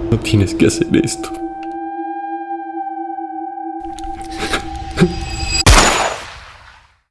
No tienes que hacer esto.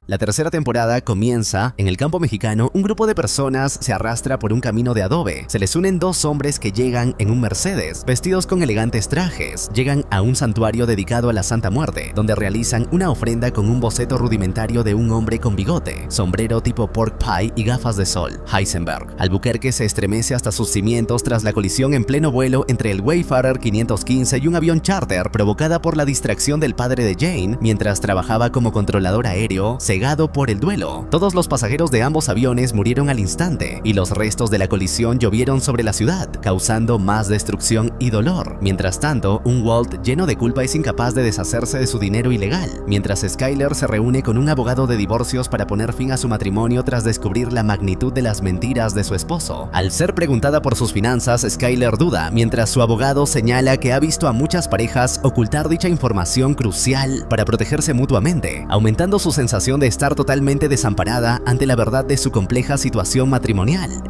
La tercera temporada comienza en el campo mexicano. Un grupo de personas se arrastra por un camino de adobe. Se les unen dos hombres que llegan en un Mercedes, vestidos con elegantes trajes. Llegan a un santuario dedicado a la Santa Muerte, donde realizan una ofrenda con un boceto rudimentario de un hombre con bigote, sombrero tipo pork pie y gafas de sol, Heisenberg. Albuquerque se estremece hasta sus cimientos tras la colisión en pleno vuelo entre el Wayfarer 515 y un avión charter provocada por la distracción del padre de Jane mientras trabajaba como controlador aéreo, cegado por el duelo. Todos los pasajeros de ambos aviones murieron al instante y los restos de la colisión llovieron sobre la ciudad, causando más destrucción y dolor. Mientras tanto, un Walt lleno de culpa es incapaz de deshacerse de su dinero ilegal, mientras Skyler se reúne con un abogado de divorcios para poner fin a su matrimonio tras descubrir la magnitud de las mentiras de su esposo. Al ser preguntada por sus finanzas, Skyler duda, mientras su abogado señala que ha visto a muchas parejas ocultar dicha información crucial para protegerse mutuamente, aumentando su sensación de estar totalmente desamparada ante la verdad de su compleja situación matrimonial.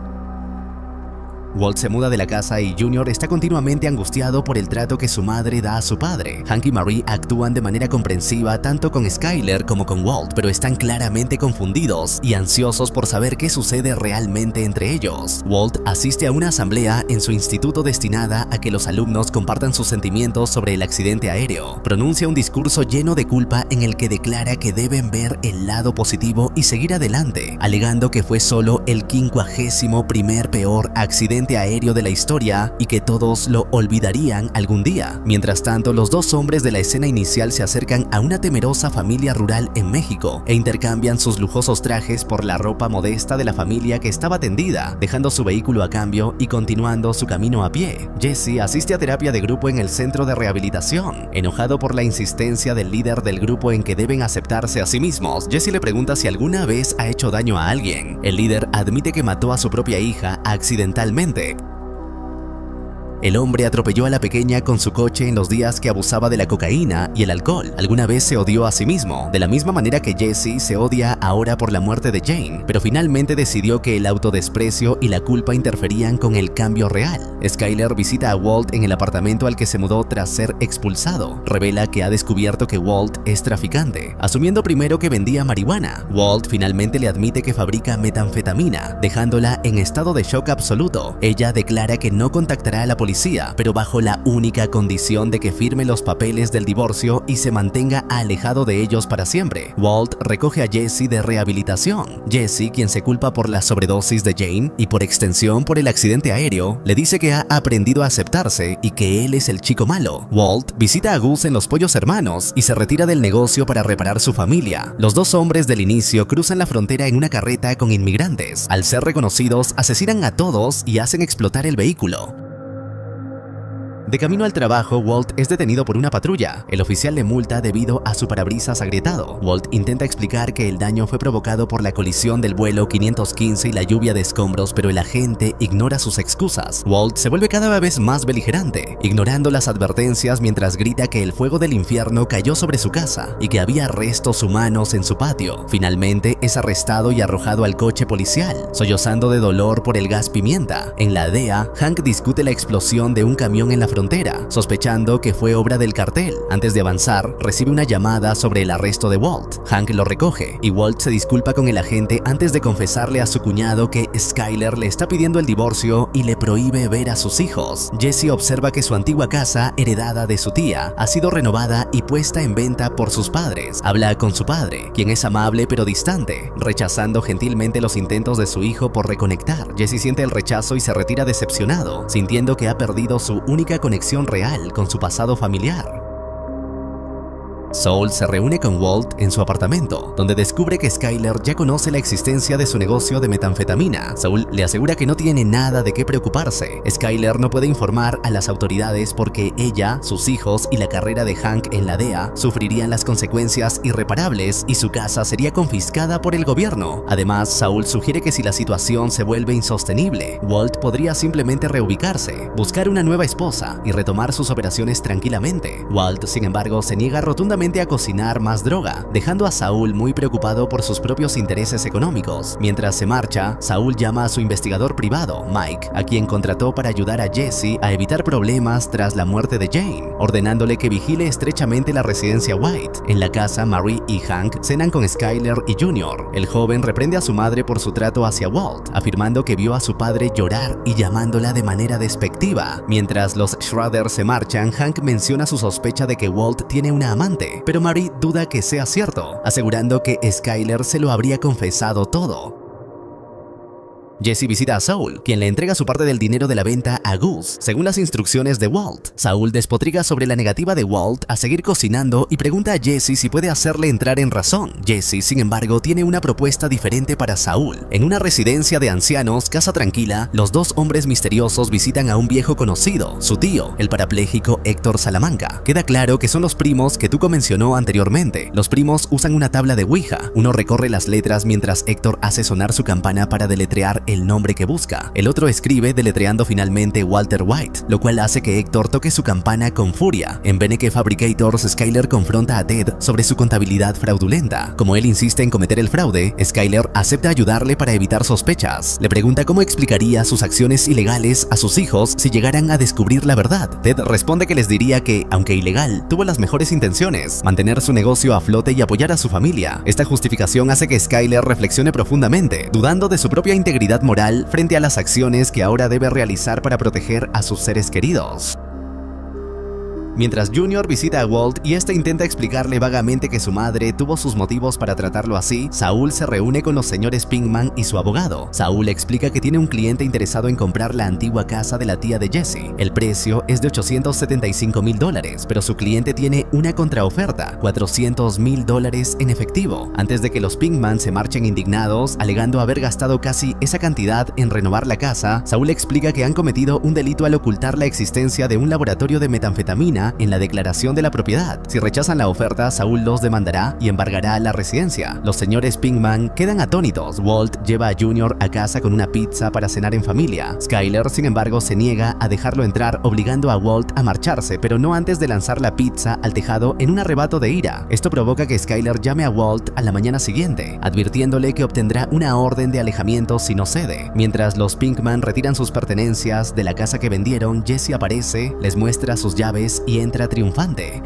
Walt se muda de la casa y Junior está continuamente angustiado por el trato que su madre da a su padre. Hank y Marie actúan de manera comprensiva tanto con Skyler como con Walt, pero están claramente confundidos y ansiosos por saber qué sucede realmente entre ellos. Walt asiste a una asamblea en su instituto destinada a que los alumnos compartan sus sentimientos sobre el accidente aéreo. Pronuncia un discurso lleno de culpa en el que declara que deben ver el lado positivo y seguir adelante, alegando que fue solo el 51º peor accidente aéreo de la historia y que todos lo olvidarían algún día. Mientras tanto, los dos hombres de la escena inicial se acercan a una temerosa familia rural en México e intercambian sus lujosos trajes por la ropa modesta de la familia que estaba tendida, dejando su vehículo a cambio y continuando su camino a pie. Jesse asiste a terapia de grupo en el centro de rehabilitación. Enojado por la insistencia del líder del grupo en que deben aceptarse a sí mismos, Jesse le pregunta si alguna vez ha hecho daño a alguien. El líder admite que mató a su propia hija accidentalmente. El hombre atropelló a la pequeña con su coche en los días que abusaba de la cocaína y el alcohol. Alguna vez se odió a sí mismo, de la misma manera que Jesse se odia ahora por la muerte de Jane, pero finalmente decidió que el autodesprecio y la culpa interferían con el cambio real. Skyler visita a Walt en el apartamento al que se mudó tras ser expulsado. Revela que ha descubierto que Walt es traficante, asumiendo primero que vendía marihuana. Walt finalmente le admite que fabrica metanfetamina, dejándola en estado de shock absoluto. Ella declara que no contactará a la policía, pero bajo la única condición de que firme los papeles del divorcio y se mantenga alejado de ellos para siempre. Walt recoge a Jesse de rehabilitación. Jesse, quien se culpa por la sobredosis de Jane y por extensión por el accidente aéreo, le dice que ha aprendido a aceptarse y que él es el chico malo. Walt visita a Gus en Los Pollos Hermanos y se retira del negocio para reparar su familia. Los dos hombres del inicio cruzan la frontera en una carreta con inmigrantes. Al ser reconocidos, asesinan a todos y hacen explotar el vehículo. De camino al trabajo, Walt es detenido por una patrulla. El oficial le multa debido a su parabrisas agrietado. Walt intenta explicar que el daño fue provocado por la colisión del vuelo 515 y la lluvia de escombros, pero el agente ignora sus excusas. Walt se vuelve cada vez más beligerante, ignorando las advertencias mientras grita que el fuego del infierno cayó sobre su casa y que había restos humanos en su patio. Finalmente es arrestado y arrojado al coche policial, sollozando de dolor por el gas pimienta. En la DEA, Hank discute la explosión de un camión en la frontera, sospechando que fue obra del cartel. Antes de avanzar, recibe una llamada sobre el arresto de Walt. Hank lo recoge y Walt se disculpa con el agente antes de confesarle a su cuñado que Skyler le está pidiendo el divorcio y le prohíbe ver a sus hijos. Jesse observa que su antigua casa, heredada de su tía, ha sido renovada y puesta en venta por sus padres. Habla con su padre, quien es amable pero distante, rechazando gentilmente los intentos de su hijo por reconectar. Jesse siente el rechazo y se retira decepcionado, sintiendo que ha perdido su única conexión real con su pasado familiar. Saul se reúne con Walt en su apartamento, donde descubre que Skyler ya conoce la existencia de su negocio de metanfetamina. Saul le asegura que no tiene nada de qué preocuparse. Skyler no puede informar a las autoridades porque ella, sus hijos y la carrera de Hank en la DEA sufrirían las consecuencias irreparables y su casa sería confiscada por el gobierno. Además, Saul sugiere que si la situación se vuelve insostenible, Walt podría simplemente reubicarse, buscar una nueva esposa y retomar sus operaciones tranquilamente. Walt, sin embargo, se niega rotundamente solamente a cocinar más droga, dejando a Saúl muy preocupado por sus propios intereses económicos. Mientras se marcha, Saúl llama a su investigador privado, Mike, a quien contrató para ayudar a Jesse a evitar problemas tras la muerte de Jane, ordenándole que vigile estrechamente la residencia White. En la casa, Marie y Hank cenan con Skyler y Junior. El joven reprende a su madre por su trato hacia Walt, afirmando que vio a su padre llorar y llamándola de manera despectiva. Mientras los Schroeder se marchan, Hank menciona su sospecha de que Walt tiene una amante, pero Marie duda que sea cierto, asegurando que Skyler se lo habría confesado todo. Jesse visita a Saul, quien le entrega su parte del dinero de la venta a Gus, según las instrucciones de Walt. Saul despotrica sobre la negativa de Walt a seguir cocinando y pregunta a Jesse si puede hacerle entrar en razón. Jesse, sin embargo, tiene una propuesta diferente para Saul. En una residencia de ancianos, casa tranquila, los dos hombres misteriosos visitan a un viejo conocido, su tío, el parapléjico Héctor Salamanca. Queda claro que son los primos que Tuco mencionó anteriormente. Los primos usan una tabla de Ouija. Uno recorre las letras mientras Héctor hace sonar su campana para deletrear el nombre que busca. El otro escribe deletreando finalmente Walter White, lo cual hace que Héctor toque su campana con furia. En Beneke Fabricators, Skyler confronta a Ted sobre su contabilidad fraudulenta. Como él insiste en cometer el fraude, Skyler acepta ayudarle para evitar sospechas. Le pregunta cómo explicaría sus acciones ilegales a sus hijos si llegaran a descubrir la verdad. Ted responde que les diría que, aunque ilegal, tuvo las mejores intenciones: mantener su negocio a flote y apoyar a su familia. Esta justificación hace que Skyler reflexione profundamente, dudando de su propia integridad moral frente a las acciones que ahora debe realizar para proteger a sus seres queridos. Mientras Junior visita a Walt y este intenta explicarle vagamente que su madre tuvo sus motivos para tratarlo así, Saúl se reúne con los señores Pinkman y su abogado. Saúl explica que tiene un cliente interesado en comprar la antigua casa de la tía de Jesse. El precio es de $875,000, pero su cliente tiene una contraoferta, $400,000 en efectivo. Antes de que los Pinkman se marchen indignados, alegando haber gastado casi esa cantidad en renovar la casa, Saúl explica que han cometido un delito al ocultar la existencia de un laboratorio de metanfetamina en la declaración de la propiedad. Si rechazan la oferta, Saúl los demandará y embargará la residencia. Los señores Pinkman quedan atónitos. Walt lleva a Junior a casa con una pizza para cenar en familia. Skyler, sin embargo, se niega a dejarlo entrar, obligando a Walt a marcharse, pero no antes de lanzar la pizza al tejado en un arrebato de ira. Esto provoca que Skyler llame a Walt a la mañana siguiente, advirtiéndole que obtendrá una orden de alejamiento si no cede. Mientras los Pinkman retiran sus pertenencias de la casa que vendieron, Jesse aparece, les muestra sus llaves y entra triunfante.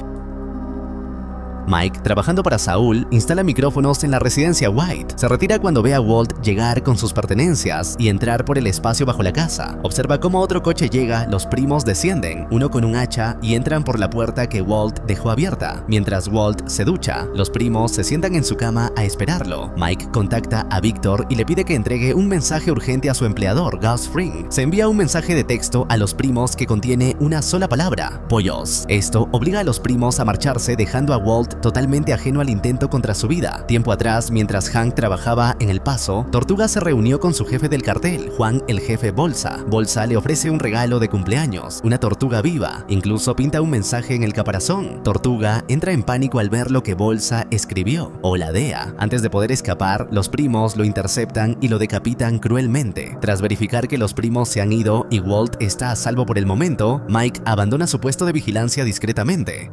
Mike, trabajando para Saúl, instala micrófonos en la residencia White. Se retira cuando ve a Walt llegar con sus pertenencias y entrar por el espacio bajo la casa. Observa cómo otro coche llega, los primos descienden, uno con un hacha, y entran por la puerta que Walt dejó abierta. Mientras Walt se ducha, los primos se sientan en su cama a esperarlo. Mike contacta a Victor y le pide que entregue un mensaje urgente a su empleador, Gus Fring. Se envía un mensaje de texto a los primos que contiene una sola palabra: pollos. Esto obliga a los primos a marcharse, dejando a Walt totalmente ajeno al intento contra su vida. Tiempo atrás, mientras Hank trabajaba en El Paso, Tortuga se reunió con su jefe del cartel, Juan el Jefe Bolsa. Bolsa le ofrece un regalo de cumpleaños, una tortuga viva. Incluso pinta un mensaje en el caparazón. Tortuga entra en pánico al ver lo que Bolsa escribió, o la DEA. Antes de poder escapar, los primos lo interceptan y lo decapitan cruelmente. Tras verificar que los primos se han ido y Walt está a salvo por el momento, Mike abandona su puesto de vigilancia discretamente.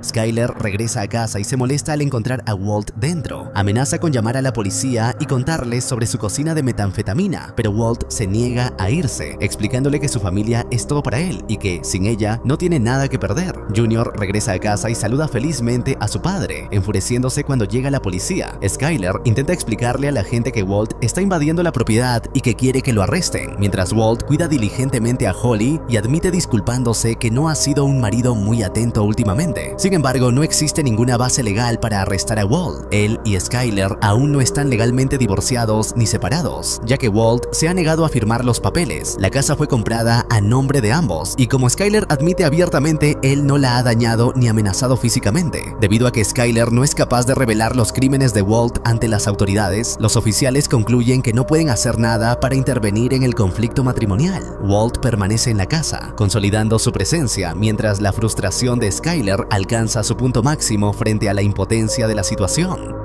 Skyler regresa a casa y se molesta al encontrar a Walt dentro. Amenaza con llamar a la policía y contarles sobre su cocina de metanfetamina, pero Walt se niega a irse, explicándole que su familia es todo para él y que, sin ella, no tiene nada que perder. Junior regresa a casa y saluda felizmente a su padre, enfureciéndose cuando llega la policía. Skyler intenta explicarle a la gente que Walt está invadiendo la propiedad y que quiere que lo arresten, mientras Walt cuida diligentemente a Holly y admite disculpándose que no ha sido un marido muy atento últimamente. Sin embargo, no existe ninguna base legal para arrestar a Walt. Él y Skyler aún no están legalmente divorciados ni separados, ya que Walt se ha negado a firmar los papeles. La casa fue comprada a nombre de ambos, y como Skyler admite abiertamente, él no la ha dañado ni amenazado físicamente. Debido a que Skyler no es capaz de revelar los crímenes de Walt ante las autoridades, los oficiales concluyen que no pueden hacer nada para intervenir en el conflicto matrimonial. Walt permanece en la casa, consolidando su presencia, mientras la frustración de Skyler alcanza su punto máximo frente a la impotencia de la situación.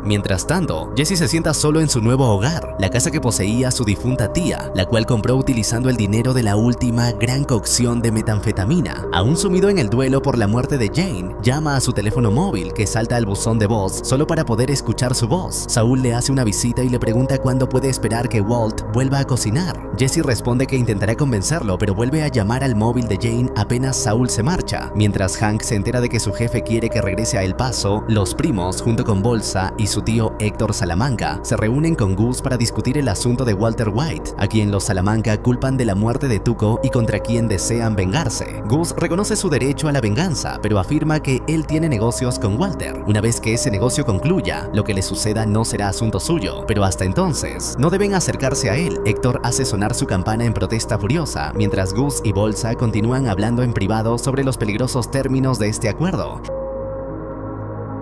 Mientras tanto, Jesse se sienta solo en su nuevo hogar, la casa que poseía su difunta tía, la cual compró utilizando el dinero de la última gran cocción de metanfetamina. Aún sumido en el duelo por la muerte de Jane, llama a su teléfono móvil que salta al buzón de voz solo para poder escuchar su voz. Saul le hace una visita y le pregunta cuándo puede esperar que Walt vuelva a cocinar. Jesse responde que intentará convencerlo, pero vuelve a llamar al móvil de Jane apenas Saul se marcha. Mientras Hank se entera de que su jefe quiere que regrese a El Paso, los primos, junto con Bolsa y su tío Héctor Salamanca, se reúnen con Gus para discutir el asunto de Walter White, a quien los Salamanca culpan de la muerte de Tuco y contra quien desean vengarse. Gus reconoce su derecho a la venganza, pero afirma que él tiene negocios con Walter. Una vez que ese negocio concluya, lo que le suceda no será asunto suyo, pero hasta entonces no deben acercarse a él. Héctor hace sonar su campana en protesta furiosa, mientras Gus y Bolsa continúan hablando en privado sobre los peligrosos términos de este acuerdo.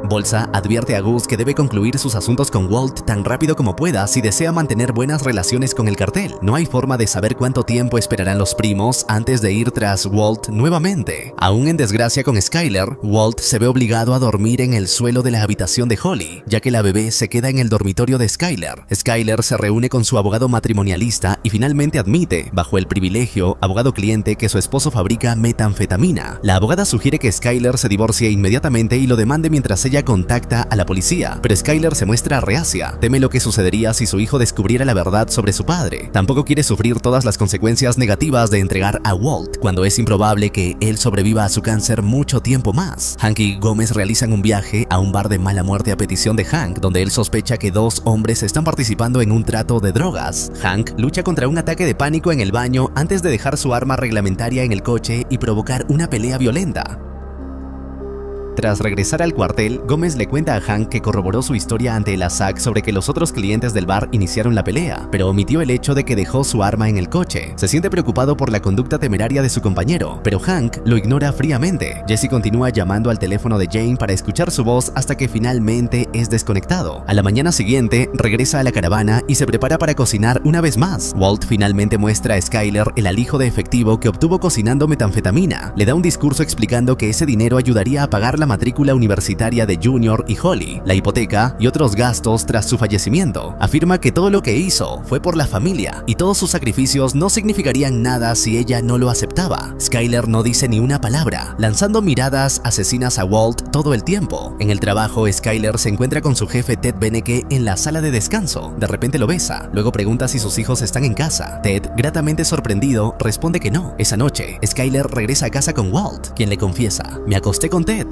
Bolsa advierte a Gus que debe concluir sus asuntos con Walt tan rápido como pueda si desea mantener buenas relaciones con el cartel. No hay forma de saber cuánto tiempo esperarán los primos antes de ir tras Walt nuevamente. Aún en desgracia con Skyler, Walt se ve obligado a dormir en el suelo de la habitación de Holly, ya que la bebé se queda en el dormitorio de Skyler. Skyler se reúne con su abogado matrimonialista y finalmente admite, bajo el privilegio abogado-cliente, que su esposo fabrica metanfetamina. La abogada sugiere que Skyler se divorcie inmediatamente y lo demande mientras ella contacta a la policía, pero Skyler se muestra reacia. Teme lo que sucedería si su hijo descubriera la verdad sobre su padre. Tampoco quiere sufrir todas las consecuencias negativas de entregar a Walt, cuando es improbable que él sobreviva a su cáncer mucho tiempo más. Hank y Gómez realizan un viaje a un bar de mala muerte a petición de Hank, donde él sospecha que dos hombres están participando en un trato de drogas. Hank lucha contra un ataque de pánico en el baño antes de dejar su arma reglamentaria en el coche y provocar una pelea violenta. Tras regresar al cuartel, Gómez le cuenta a Hank que corroboró su historia ante el ASAC sobre que los otros clientes del bar iniciaron la pelea, pero omitió el hecho de que dejó su arma en el coche. Se siente preocupado por la conducta temeraria de su compañero, pero Hank lo ignora fríamente. Jesse continúa llamando al teléfono de Jane para escuchar su voz hasta que finalmente es desconectado. A la mañana siguiente, regresa a la caravana y se prepara para cocinar una vez más. Walt finalmente muestra a Skyler el alijo de efectivo que obtuvo cocinando metanfetamina. Le da un discurso explicando que ese dinero ayudaría a pagar la matrícula universitaria de Junior y Holly, la hipoteca y otros gastos tras su fallecimiento. Afirma que todo lo que hizo fue por la familia y todos sus sacrificios no significarían nada si ella no lo aceptaba. Skyler no dice ni una palabra, lanzando miradas asesinas a Walt todo el tiempo. En el trabajo, Skyler se encuentra con su jefe Ted Beneke en la sala de descanso. De repente lo besa, luego pregunta si sus hijos están en casa. Ted, gratamente sorprendido, responde que no. Esa noche, Skyler regresa a casa con Walt, quien le confiesa: "Me acosté con Ted".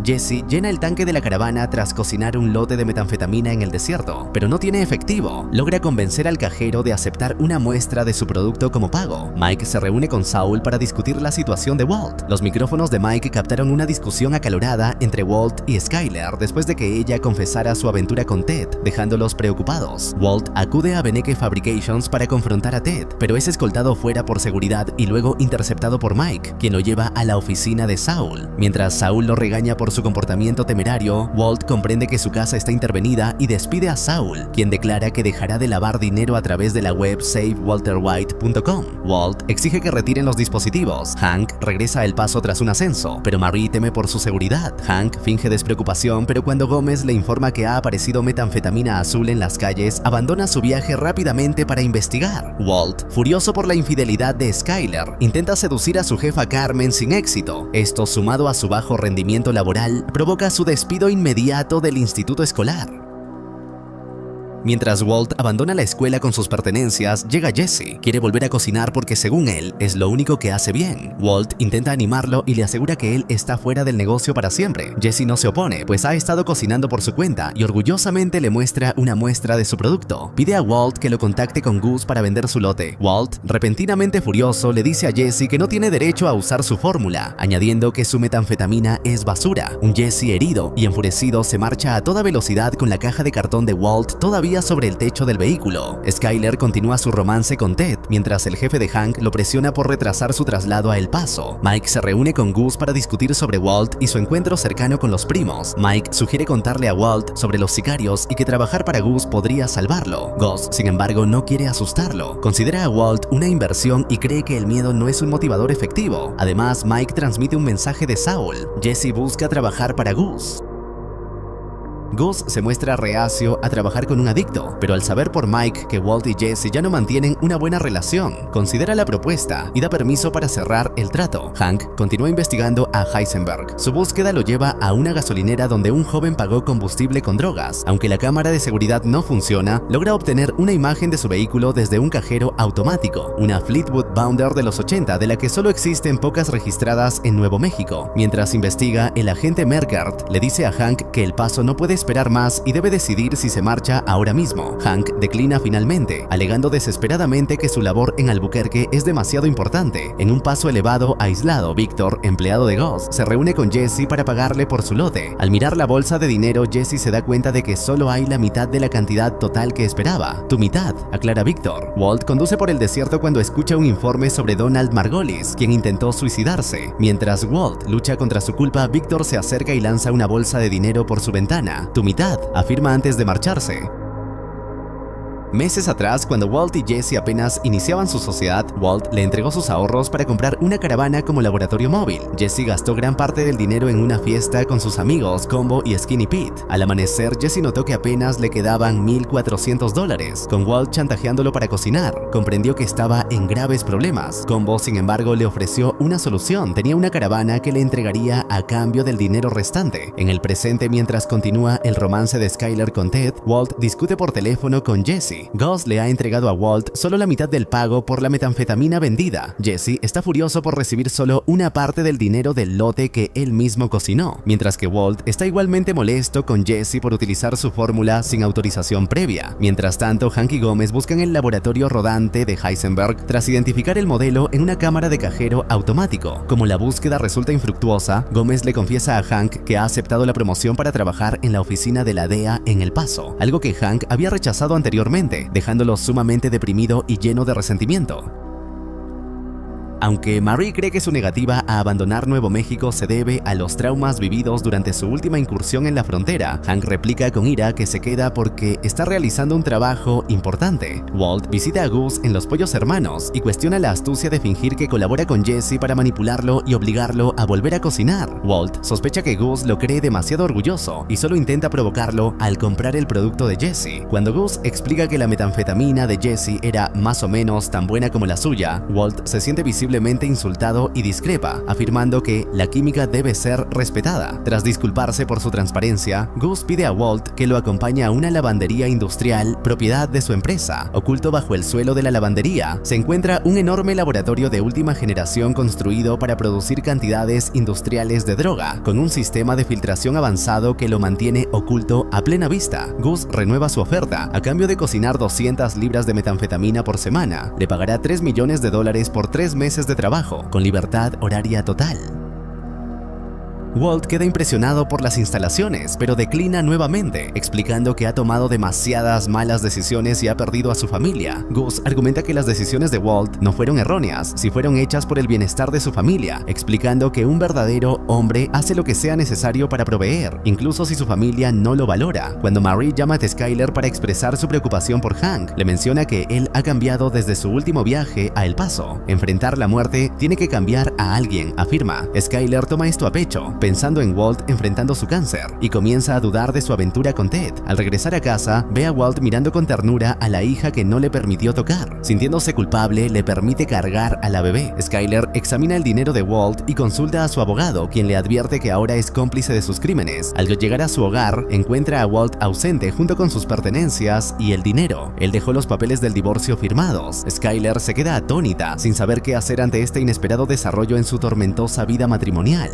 Jesse llena el tanque de la caravana tras cocinar un lote de metanfetamina en el desierto, pero no tiene efectivo. Logra convencer al cajero de aceptar una muestra de su producto como pago. Mike se reúne con Saul para discutir la situación de Walt. Los micrófonos de Mike captaron una discusión acalorada entre Walt y Skyler después de que ella confesara su aventura con Ted, dejándolos preocupados. Walt acude a Beneke Fabrications para confrontar a Ted, pero es escoltado fuera por seguridad y luego interceptado por Mike, quien lo lleva a la oficina de Saul. Mientras Saul lo regaña por su comportamiento temerario, Walt comprende que su casa está intervenida y despide a Saul, quien declara que dejará de lavar dinero a través de la web SaveWalterWhite.com. Walt exige que retiren los dispositivos. Hank regresa a El Paso tras un ascenso, pero Marie teme por su seguridad. Hank finge despreocupación, pero cuando Gómez le informa que ha aparecido metanfetamina azul en las calles, abandona su viaje rápidamente para investigar. Walt, furioso por la infidelidad de Skyler, intenta seducir a su jefa Carmen sin éxito. Esto, sumado a su bajo rendimiento laboral, provoca su despido inmediato del instituto escolar. Mientras Walt abandona la escuela con sus pertenencias, llega Jesse. Quiere volver a cocinar porque, según él, es lo único que hace bien. Walt intenta animarlo y le asegura que él está fuera del negocio para siempre. Jesse no se opone, pues ha estado cocinando por su cuenta y orgullosamente le muestra una muestra de su producto. Pide a Walt que lo contacte con Gus para vender su lote. Walt, repentinamente furioso, le dice a Jesse que no tiene derecho a usar su fórmula, añadiendo que su metanfetamina es basura. Un Jesse herido y enfurecido se marcha a toda velocidad con la caja de cartón de Walt todavía sobre el techo del vehículo. Skyler continúa su romance con Ted, mientras el jefe de Hank lo presiona por retrasar su traslado a El Paso. Mike se reúne con Gus para discutir sobre Walt y su encuentro cercano con los primos. Mike sugiere contarle a Walt sobre los sicarios y que trabajar para Gus podría salvarlo. Gus, sin embargo, no quiere asustarlo. Considera a Walt una inversión y cree que el miedo no es un motivador efectivo. Además, Mike transmite un mensaje de Saul. Jesse busca trabajar para Gus. Gus se muestra reacio a trabajar con un adicto, pero al saber por Mike que Walt y Jesse ya no mantienen una buena relación, considera la propuesta y da permiso para cerrar el trato. Hank continúa investigando a Heisenberg. Su búsqueda lo lleva a una gasolinera donde un joven pagó combustible con drogas. Aunque la cámara de seguridad no funciona, logra obtener una imagen de su vehículo desde un cajero automático, una Fleetwood Bounder de los 80 de la que solo existen pocas registradas en Nuevo México. Mientras investiga, el agente Merkert le dice a Hank que el paso no puede esperar más y debe decidir si se marcha ahora mismo. Hank declina finalmente, alegando desesperadamente que su labor en Albuquerque es demasiado importante. En un paso elevado aislado, Víctor, empleado de Gus, se reúne con Jesse para pagarle por su lote. Al mirar la bolsa de dinero, Jesse se da cuenta de que solo hay la mitad de la cantidad total que esperaba. Tu mitad, aclara Víctor. Walt conduce por el desierto cuando escucha un informe sobre Donald Margolis, quien intentó suicidarse. Mientras Walt lucha contra su culpa, Víctor se acerca y lanza una bolsa de dinero por su ventana. Tu mitad, afirma antes de marcharse. Meses atrás, cuando Walt y Jesse apenas iniciaban su sociedad, Walt le entregó sus ahorros para comprar una caravana como laboratorio móvil. Jesse gastó gran parte del dinero en una fiesta con sus amigos Combo y Skinny Pete. Al amanecer, Jesse notó que apenas le quedaban $1,400. Con Walt chantajeándolo para cocinar, comprendió que estaba en graves problemas. Combo, sin embargo, le ofreció una solución. Tenía una caravana que le entregaría a cambio del dinero restante. En el presente, mientras continúa el romance de Skyler con Ted, Walt discute por teléfono con Jesse. Gus le ha entregado a Walt solo la mitad del pago por la metanfetamina vendida. Jesse está furioso por recibir solo una parte del dinero del lote que él mismo cocinó, mientras que Walt está igualmente molesto con Jesse por utilizar su fórmula sin autorización previa. Mientras tanto, Hank y Gómez buscan el laboratorio rodante de Heisenberg tras identificar el modelo en una cámara de cajero automático. Como la búsqueda resulta infructuosa, Gómez le confiesa a Hank que ha aceptado la promoción para trabajar en la oficina de la DEA en El Paso, algo que Hank había rechazado anteriormente, dejándolo sumamente deprimido y lleno de resentimiento. Aunque Marie cree que su negativa a abandonar Nuevo México se debe a los traumas vividos durante su última incursión en la frontera, Hank replica con ira que se queda porque está realizando un trabajo importante. Walt visita a Gus en Los Pollos Hermanos y cuestiona la astucia de fingir que colabora con Jesse para manipularlo y obligarlo a volver a cocinar. Walt sospecha que Gus lo cree demasiado orgulloso y solo intenta provocarlo al comprar el producto de Jesse. Cuando Gus explica que la metanfetamina de Jesse era más o menos tan buena como la suya, Walt se siente visiblemente insultado y discrepa, afirmando que la química debe ser respetada. Tras disculparse por su transparencia, Gus pide a Walt que lo acompañe a una lavandería industrial propiedad de su empresa. Oculto bajo el suelo de la lavandería se encuentra un enorme laboratorio de última generación construido para producir cantidades industriales de droga, con un sistema de filtración avanzado que lo mantiene oculto a plena vista. Gus renueva su oferta. A cambio de cocinar 200 libras de metanfetamina por semana, le pagará $3 millones por 3 meses de trabajo, con libertad horaria total. Walt queda impresionado por las instalaciones, pero declina nuevamente, explicando que ha tomado demasiadas malas decisiones y ha perdido a su familia. Gus argumenta que las decisiones de Walt no fueron erróneas, si fueron hechas por el bienestar de su familia, explicando que un verdadero hombre hace lo que sea necesario para proveer, incluso si su familia no lo valora. Cuando Marie llama a Skyler para expresar su preocupación por Hank, le menciona que él ha cambiado desde su último viaje a El Paso. Enfrentar la muerte tiene que cambiar a alguien, afirma. Skyler toma esto a pecho, pensando en Walt enfrentando su cáncer, y comienza a dudar de su aventura con Ted. Al regresar a casa, ve a Walt mirando con ternura a la hija que no le permitió tocar. Sintiéndose culpable, le permite cargar a la bebé. Skyler examina el dinero de Walt y consulta a su abogado, quien le advierte que ahora es cómplice de sus crímenes. Al llegar a su hogar, encuentra a Walt ausente junto con sus pertenencias y el dinero. Él dejó los papeles del divorcio firmados. Skyler se queda atónita, sin saber qué hacer ante este inesperado desarrollo en su tormentosa vida matrimonial.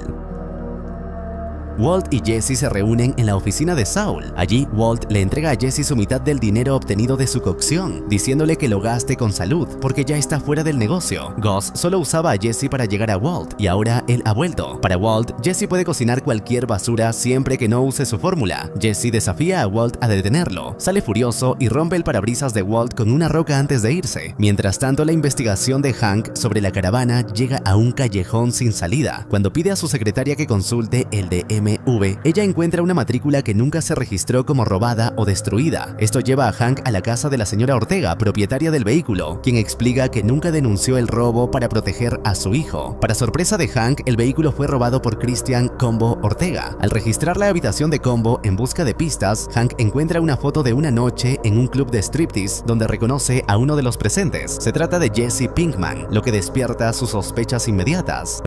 Walt y Jesse se reúnen en la oficina de Saul. Allí, Walt le entrega a Jesse su mitad del dinero obtenido de su cocción, diciéndole que lo gaste con salud, porque ya está fuera del negocio. Gus solo usaba a Jesse para llegar a Walt, y ahora él ha vuelto. Para Walt, Jesse puede cocinar cualquier basura siempre que no use su fórmula. Jesse desafía a Walt a detenerlo, sale furioso y rompe el parabrisas de Walt con una roca antes de irse. Mientras tanto, la investigación de Hank sobre la caravana llega a un callejón sin salida, cuando pide a su secretaria que consulte el DM BMW, ella encuentra una matrícula que nunca se registró como robada o destruida. Esto lleva a Hank a la casa de la señora Ortega, propietaria del vehículo, quien explica que nunca denunció el robo para proteger a su hijo. Para sorpresa de Hank, el vehículo fue robado por Christian Combo Ortega. Al registrar la habitación de Combo en busca de pistas, Hank encuentra una foto de una noche en un club de striptease donde reconoce a uno de los presentes. Se trata de Jesse Pinkman, lo que despierta sus sospechas inmediatas.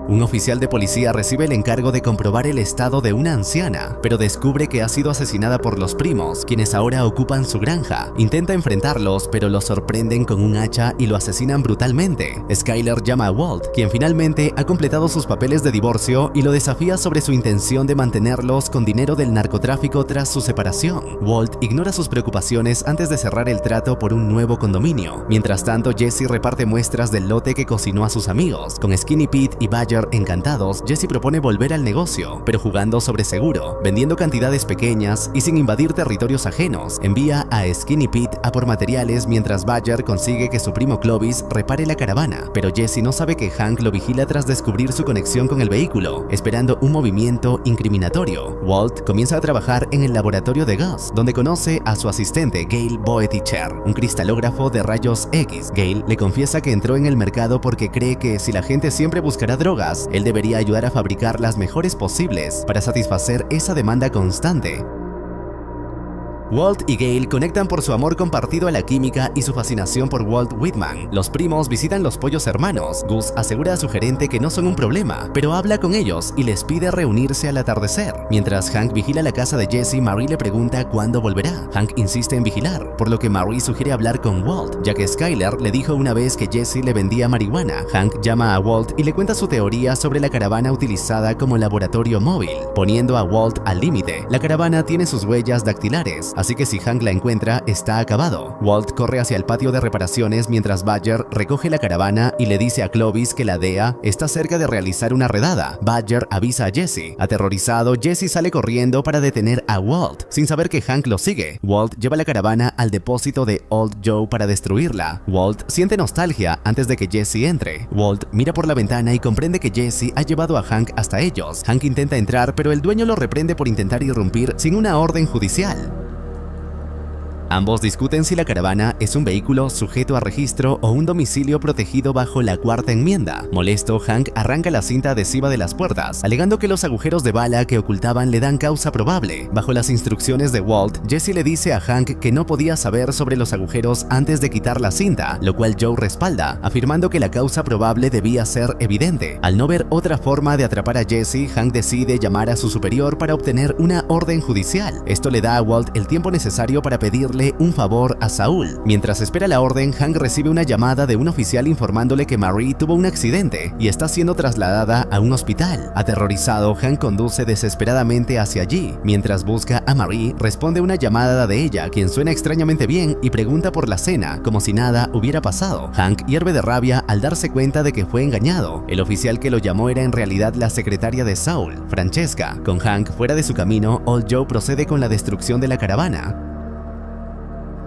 Un oficial de policía recibe el encargo de comprobar el estado de una anciana, pero descubre que ha sido asesinada por los primos, quienes ahora ocupan su granja. Intenta enfrentarlos, pero los sorprenden con un hacha y lo asesinan brutalmente. Skyler llama a Walt, quien finalmente ha completado sus papeles de divorcio y lo desafía sobre su intención de mantenerlos con dinero del narcotráfico tras su separación. Walt ignora sus preocupaciones antes de cerrar el trato por un nuevo condominio. Mientras tanto, Jesse reparte muestras del lote que cocinó a sus amigos. Con Skinny Pete y Badger encantados, Jesse propone volver al negocio, pero jugando sobre seguro, vendiendo cantidades pequeñas y sin invadir territorios ajenos. Envía a Skinny Pete a por materiales mientras Badger consigue que su primo Clovis repare la caravana, pero Jesse no sabe que Hank lo vigila tras descubrir su conexión con el vehículo, esperando un movimiento incriminatorio. Walt comienza a trabajar en el laboratorio de Gus, donde conoce a su asistente Gail Boeticher, un cristalógrafo de rayos X. Gail le confiesa que entró en el mercado porque cree que si la gente siempre buscará drogas, él debería ayudar a fabricar las mejores posibles para satisfacer esa demanda constante. Walt y Gail conectan por su amor compartido a la química y su fascinación por Walt Whitman. Los primos visitan los pollos hermanos. Gus asegura a su gerente que no son un problema, pero habla con ellos y les pide reunirse al atardecer. Mientras Hank vigila la casa de Jesse, Marie le pregunta cuándo volverá. Hank insiste en vigilar, por lo que Marie sugiere hablar con Walt, ya que Skyler le dijo una vez que Jesse le vendía marihuana. Hank llama a Walt y le cuenta su teoría sobre la caravana utilizada como laboratorio móvil, poniendo a Walt al límite. La caravana tiene sus huellas dactilares, así que si Hank la encuentra, está acabado. Walt corre hacia el patio de reparaciones mientras Badger recoge la caravana y le dice a Clovis que la DEA está cerca de realizar una redada. Badger avisa a Jesse. Aterrorizado, Jesse sale corriendo para detener a Walt, sin saber que Hank lo sigue. Walt lleva la caravana al depósito de Old Joe para destruirla. Walt siente nostalgia antes de que Jesse entre. Walt mira por la ventana y comprende que Jesse ha llevado a Hank hasta ellos. Hank intenta entrar, pero el dueño lo reprende por intentar irrumpir sin una orden judicial. Ambos discuten si la caravana es un vehículo sujeto a registro o un domicilio protegido bajo la Cuarta Enmienda. Molesto, Hank arranca la cinta adhesiva de las puertas, alegando que los agujeros de bala que ocultaban le dan causa probable. Bajo las instrucciones de Walt, Jesse le dice a Hank que no podía saber sobre los agujeros antes de quitar la cinta, lo cual Joe respalda, afirmando que la causa probable debía ser evidente. Al no ver otra forma de atrapar a Jesse, Hank decide llamar a su superior para obtener una orden judicial. Esto le da a Walt el tiempo necesario para pedirle un favor a Saúl. Mientras espera la orden, Hank recibe una llamada de un oficial informándole que Marie tuvo un accidente y está siendo trasladada a un hospital. Aterrorizado, Hank conduce desesperadamente hacia allí. Mientras busca a Marie, responde una llamada de ella, quien suena extrañamente bien y pregunta por la cena, como si nada hubiera pasado. Hank hierve de rabia al darse cuenta de que fue engañado. El oficial que lo llamó era en realidad la secretaria de Saul, Francesca. Con Hank fuera de su camino, Old Joe procede con la destrucción de la caravana.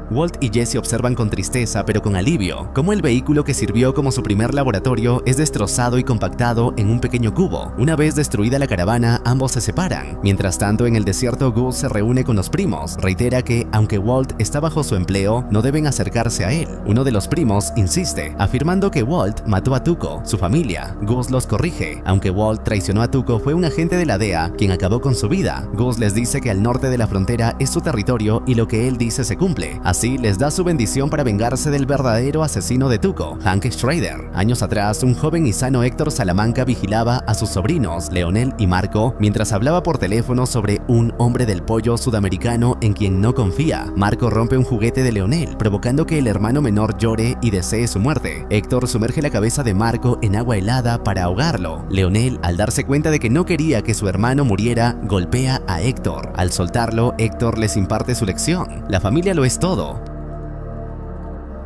Walt y Jesse observan con tristeza, pero con alivio, cómo el vehículo que sirvió como su primer laboratorio es destrozado y compactado en un pequeño cubo. Una vez destruida la caravana, ambos se separan. Mientras tanto, en el desierto, Gus se reúne con los primos. Reitera que, aunque Walt está bajo su empleo, no deben acercarse a él. Uno de los primos insiste, afirmando que Walt mató a Tuco, su familia. Gus los corrige. Aunque Walt traicionó a Tuco, fue un agente de la DEA quien acabó con su vida. Gus les dice que al norte de la frontera es su territorio y lo que él dice se cumple. Así, les da su bendición para vengarse del verdadero asesino de Tuco, Hank Schrader. Años atrás, un joven y sano Héctor Salamanca vigilaba a sus sobrinos, Leonel y Marco, mientras hablaba por teléfono sobre un hombre del pollo sudamericano en quien no confía. Marco rompe un juguete de Leonel, provocando que el hermano menor llore y desee su muerte. Héctor sumerge la cabeza de Marco en agua helada para ahogarlo. Leonel, al darse cuenta de que no quería que su hermano muriera, golpea a Héctor. Al soltarlo, Héctor les imparte su lección. La familia lo es todo.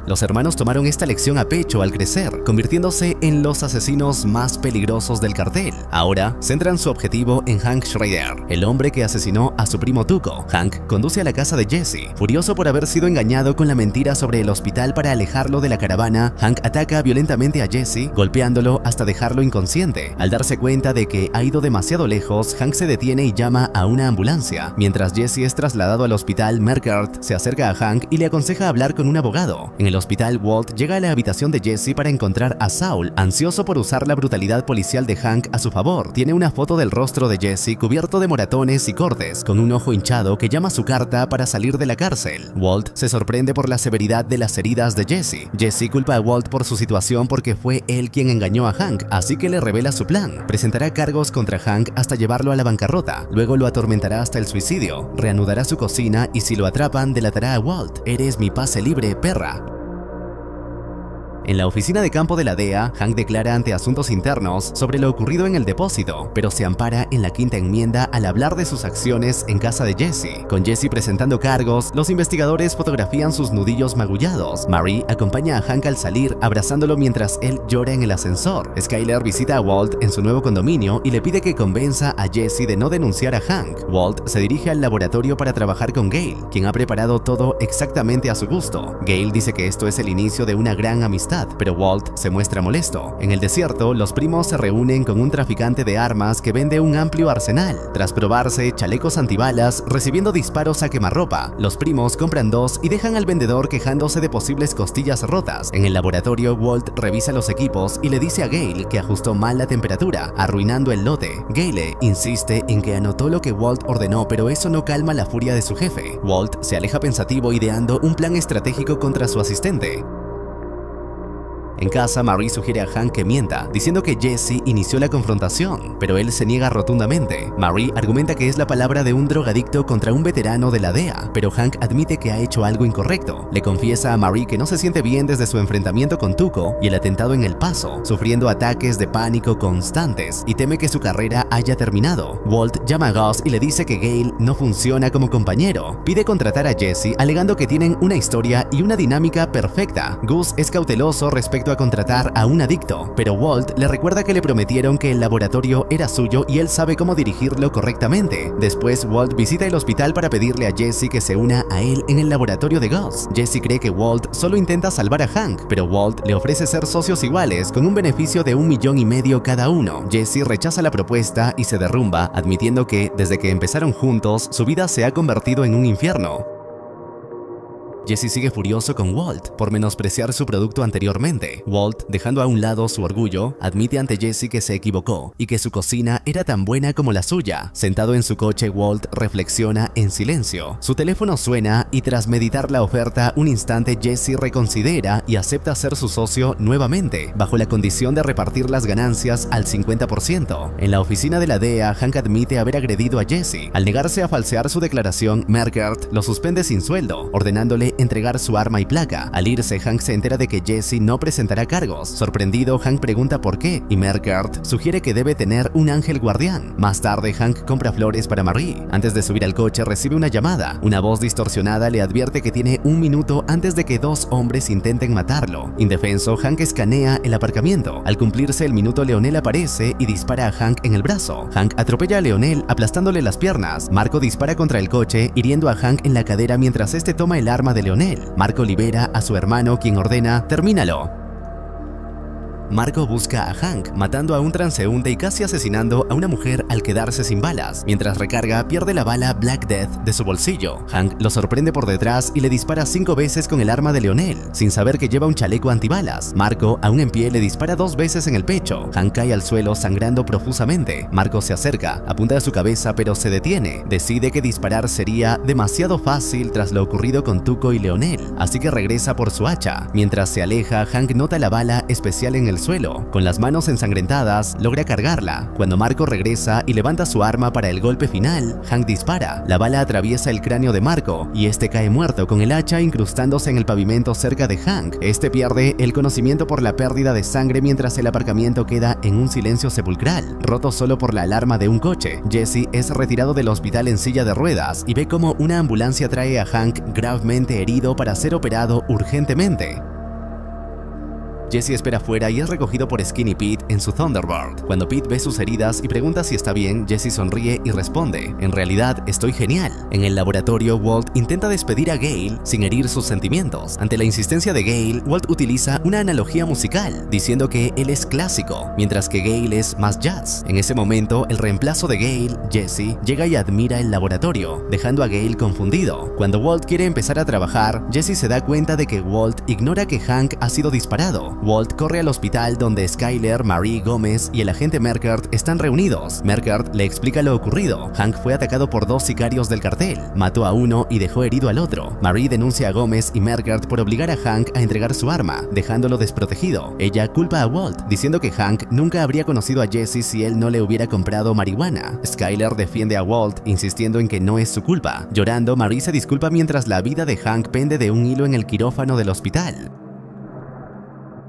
Los hermanos tomaron esta lección a pecho al crecer, convirtiéndose en los asesinos más peligrosos del cartel. Ahora centran su objetivo en Hank Schrader, el hombre que asesinó a su primo Tuco. Hank conduce a la casa de Jesse. Furioso por haber sido engañado con la mentira sobre el hospital para alejarlo de la caravana, Hank ataca violentamente a Jesse, golpeándolo hasta dejarlo inconsciente. Al darse cuenta de que ha ido demasiado lejos, Hank se detiene y llama a una ambulancia. Mientras Jesse es trasladado al hospital, Merkert se acerca a Hank y le aconseja hablar con un abogado. En el hospital, Walt llega a la habitación de Jesse para encontrar a Saul, ansioso por usar la brutalidad policial de Hank a su favor. Tiene una foto del rostro de Jesse cubierto de moratones y cortes, con un ojo hinchado que llama su carta para salir de la cárcel. Walt se sorprende por la severidad de las heridas de Jesse. Jesse culpa a Walt por su situación porque fue él quien engañó a Hank, así que le revela su plan. Presentará cargos contra Hank hasta llevarlo a la bancarrota, luego lo atormentará hasta el suicidio, reanudará su cocina y si lo atrapan delatará a Walt. «Eres mi pase libre, perra». En la oficina de campo de la DEA, Hank declara ante Asuntos Internos sobre lo ocurrido en el depósito, pero se ampara en la quinta enmienda al hablar de sus acciones en casa de Jesse. Con Jesse presentando cargos, los investigadores fotografían sus nudillos magullados. Marie acompaña a Hank al salir, abrazándolo mientras él llora en el ascensor. Skyler visita a Walt en su nuevo condominio y le pide que convenza a Jesse de no denunciar a Hank. Walt se dirige al laboratorio para trabajar con Gail, quien ha preparado todo exactamente a su gusto. Gail dice que esto es el inicio de una gran amistad, pero Walt se muestra molesto. En el desierto, los primos se reúnen con un traficante de armas que vende un amplio arsenal. Tras probarse chalecos antibalas, recibiendo disparos a quemarropa, los primos compran dos y dejan al vendedor quejándose de posibles costillas rotas. En el laboratorio, Walt revisa los equipos y le dice a Gail que ajustó mal la temperatura, arruinando el lote. Gail insiste en que anotó lo que Walt ordenó, pero eso no calma la furia de su jefe. Walt se aleja pensativo ideando un plan estratégico contra su asistente. En casa, Marie sugiere a Hank que mienta, diciendo que Jesse inició la confrontación, pero él se niega rotundamente. Marie argumenta que es la palabra de un drogadicto contra un veterano de la DEA, pero Hank admite que ha hecho algo incorrecto. Le confiesa a Marie que no se siente bien desde su enfrentamiento con Tuco y el atentado en El Paso, sufriendo ataques de pánico constantes y teme que su carrera haya terminado. Walt llama a Gus y le dice que Gail no funciona como compañero. Pide contratar a Jesse, alegando que tienen una historia y una dinámica perfecta. Gus es cauteloso respecto a contratar a un adicto, pero Walt le recuerda que le prometieron que el laboratorio era suyo y él sabe cómo dirigirlo correctamente. Después, Walt visita el hospital para pedirle a Jesse que se una a él en el laboratorio de Gus. Jesse cree que Walt solo intenta salvar a Hank, pero Walt le ofrece ser socios iguales con un beneficio de $1,5 millones cada uno. Jesse rechaza la propuesta y se derrumba, admitiendo que, desde que empezaron juntos, su vida se ha convertido en un infierno. Jesse sigue furioso con Walt por menospreciar su producto anteriormente. Walt, dejando a un lado su orgullo, admite ante Jesse que se equivocó y que su cocina era tan buena como la suya. Sentado en su coche, Walt reflexiona en silencio. Su teléfono suena y tras meditar la oferta un instante, Jesse reconsidera y acepta ser su socio nuevamente, bajo la condición de repartir las ganancias al 50%. En la oficina de la DEA, Hank admite haber agredido a Jesse. Al negarse a falsear su declaración, Merkert lo suspende sin sueldo, ordenándole entregar su arma y placa. Al irse, Hank se entera de que Jesse no presentará cargos. Sorprendido, Hank pregunta por qué, y Merkert sugiere que debe tener un ángel guardián. Más tarde, Hank compra flores para Marie. Antes de subir al coche, recibe una llamada. Una voz distorsionada le advierte que tiene 1 minuto antes de que 2 hombres intenten matarlo. Indefenso, Hank escanea el aparcamiento. Al cumplirse el minuto, Leonel aparece y dispara a Hank en el brazo. Hank atropella a Leonel, aplastándole las piernas. Marco dispara contra el coche, hiriendo a Hank en la cadera mientras este toma el arma de Leonel. Marco libera a su hermano, quien ordena «termínalo». Marco busca a Hank, matando a un transeúnte y casi asesinando a una mujer al quedarse sin balas. Mientras recarga, pierde la bala Black Death de su bolsillo. Hank lo sorprende por detrás y le dispara 5 veces con el arma de Leonel, sin saber que lleva un chaleco antibalas. Marco, aún en pie, le dispara 2 veces en el pecho. Hank cae al suelo sangrando profusamente. Marco se acerca, apunta a su cabeza pero se detiene. Decide que disparar sería demasiado fácil tras lo ocurrido con Tuco y Leonel, así que regresa por su hacha. Mientras se aleja, Hank nota la bala especial en el suelo. Con las manos ensangrentadas, logra cargarla. Cuando Marco regresa y levanta su arma para el golpe final, Hank dispara. La bala atraviesa el cráneo de Marco y este cae muerto con el hacha incrustándose en el pavimento cerca de Hank. Este pierde el conocimiento por la pérdida de sangre mientras el aparcamiento queda en un silencio sepulcral, roto solo por la alarma de un coche. Jesse es retirado del hospital en silla de ruedas y ve cómo una ambulancia trae a Hank gravemente herido para ser operado urgentemente. Jesse espera afuera y es recogido por Skinny Pete en su Thunderbird. Cuando Pete ve sus heridas y pregunta si está bien, Jesse sonríe y responde: en realidad estoy genial. En el laboratorio, Walt intenta despedir a Gale sin herir sus sentimientos. Ante la insistencia de Gale, Walt utiliza una analogía musical, diciendo que él es clásico, mientras que Gale es más jazz. En ese momento, el reemplazo de Gale, Jesse, llega y admira el laboratorio, dejando a Gale confundido. Cuando Walt quiere empezar a trabajar, Jesse se da cuenta de que Walt ignora que Hank ha sido disparado. Walt corre al hospital donde Skyler, Marie, Gómez y el agente Merkert están reunidos. Merkert le explica lo ocurrido. Hank fue atacado por 2 sicarios del cartel, mató a uno y dejó herido al otro. Marie denuncia a Gómez y Merkert por obligar a Hank a entregar su arma, dejándolo desprotegido. Ella culpa a Walt, diciendo que Hank nunca habría conocido a Jesse si él no le hubiera comprado marihuana. Skyler defiende a Walt, insistiendo en que no es su culpa. Llorando, Marie se disculpa mientras la vida de Hank pende de un hilo en el quirófano del hospital.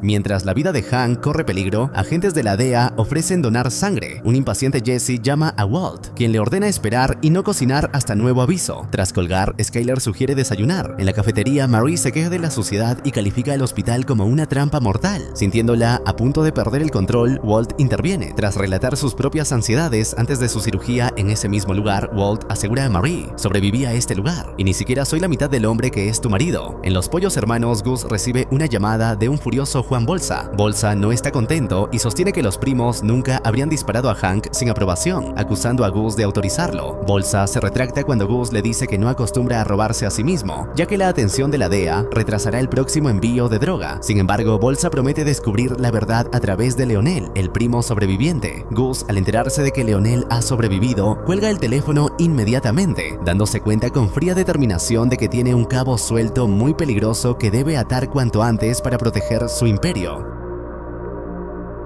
Mientras la vida de Hank corre peligro, agentes de la DEA ofrecen donar sangre. Un impaciente Jesse llama a Walt, quien le ordena esperar y no cocinar hasta nuevo aviso. Tras colgar, Skyler sugiere desayunar. En la cafetería, Marie se queja de la suciedad y califica el hospital como una trampa mortal. Sintiéndola a punto de perder el control, Walt interviene. Tras relatar sus propias ansiedades antes de su cirugía en ese mismo lugar, Walt asegura a Marie: sobreviví a este lugar, y ni siquiera soy la mitad del hombre que es tu marido. En Los Pollos Hermanos, Gus recibe una llamada de un furioso Juan Bolsa. Bolsa no está contento y sostiene que los primos nunca habrían disparado a Hank sin aprobación, acusando a Gus de autorizarlo. Bolsa se retracta cuando Gus le dice que no acostumbra a robarse a sí mismo, ya que la atención de la DEA retrasará el próximo envío de droga. Sin embargo, Bolsa promete descubrir la verdad a través de Leonel, el primo sobreviviente. Gus, al enterarse de que Leonel ha sobrevivido, cuelga el teléfono inmediatamente, dándose cuenta con fría determinación de que tiene un cabo suelto muy peligroso que debe atar cuanto antes para proteger su imperio.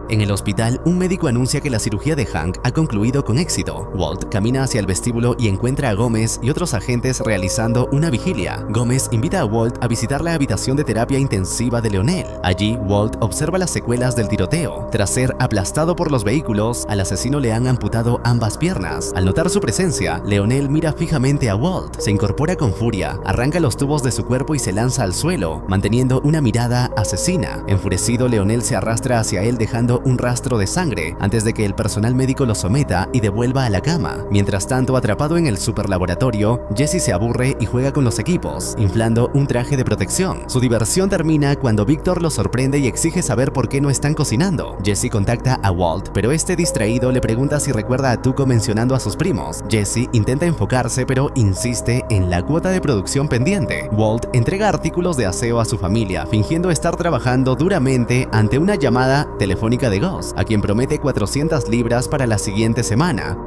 En el hospital, un médico anuncia que la cirugía de Hank ha concluido con éxito. Walt camina hacia el vestíbulo y encuentra a Gómez y otros agentes realizando una vigilia. Gómez invita a Walt a visitar la habitación de terapia intensiva de Leonel. Allí, Walt observa las secuelas del tiroteo. Tras ser aplastado por los vehículos, al asesino le han amputado ambas piernas. Al notar su presencia, Leonel mira fijamente a Walt, se incorpora con furia, arranca los tubos de su cuerpo y se lanza al suelo, manteniendo una mirada asesina. Enfurecido, Leonel se arrastra hacia él dejando un rastro de sangre antes de que el personal médico lo someta y devuelva a la cama. Mientras tanto, atrapado en el superlaboratorio, Jesse se aburre y juega con los equipos, inflando un traje de protección. Su diversión termina cuando Víctor lo sorprende y exige saber por qué no están cocinando. Jesse contacta a Walt, pero este distraído le pregunta si recuerda a Tuco mencionando a sus primos. Jesse intenta enfocarse, pero insiste en la cuota de producción pendiente. Walt entrega artículos de aseo a su familia, fingiendo estar trabajando duramente ante una llamada telefónica de Gus, a quien promete 400 libras para la siguiente semana.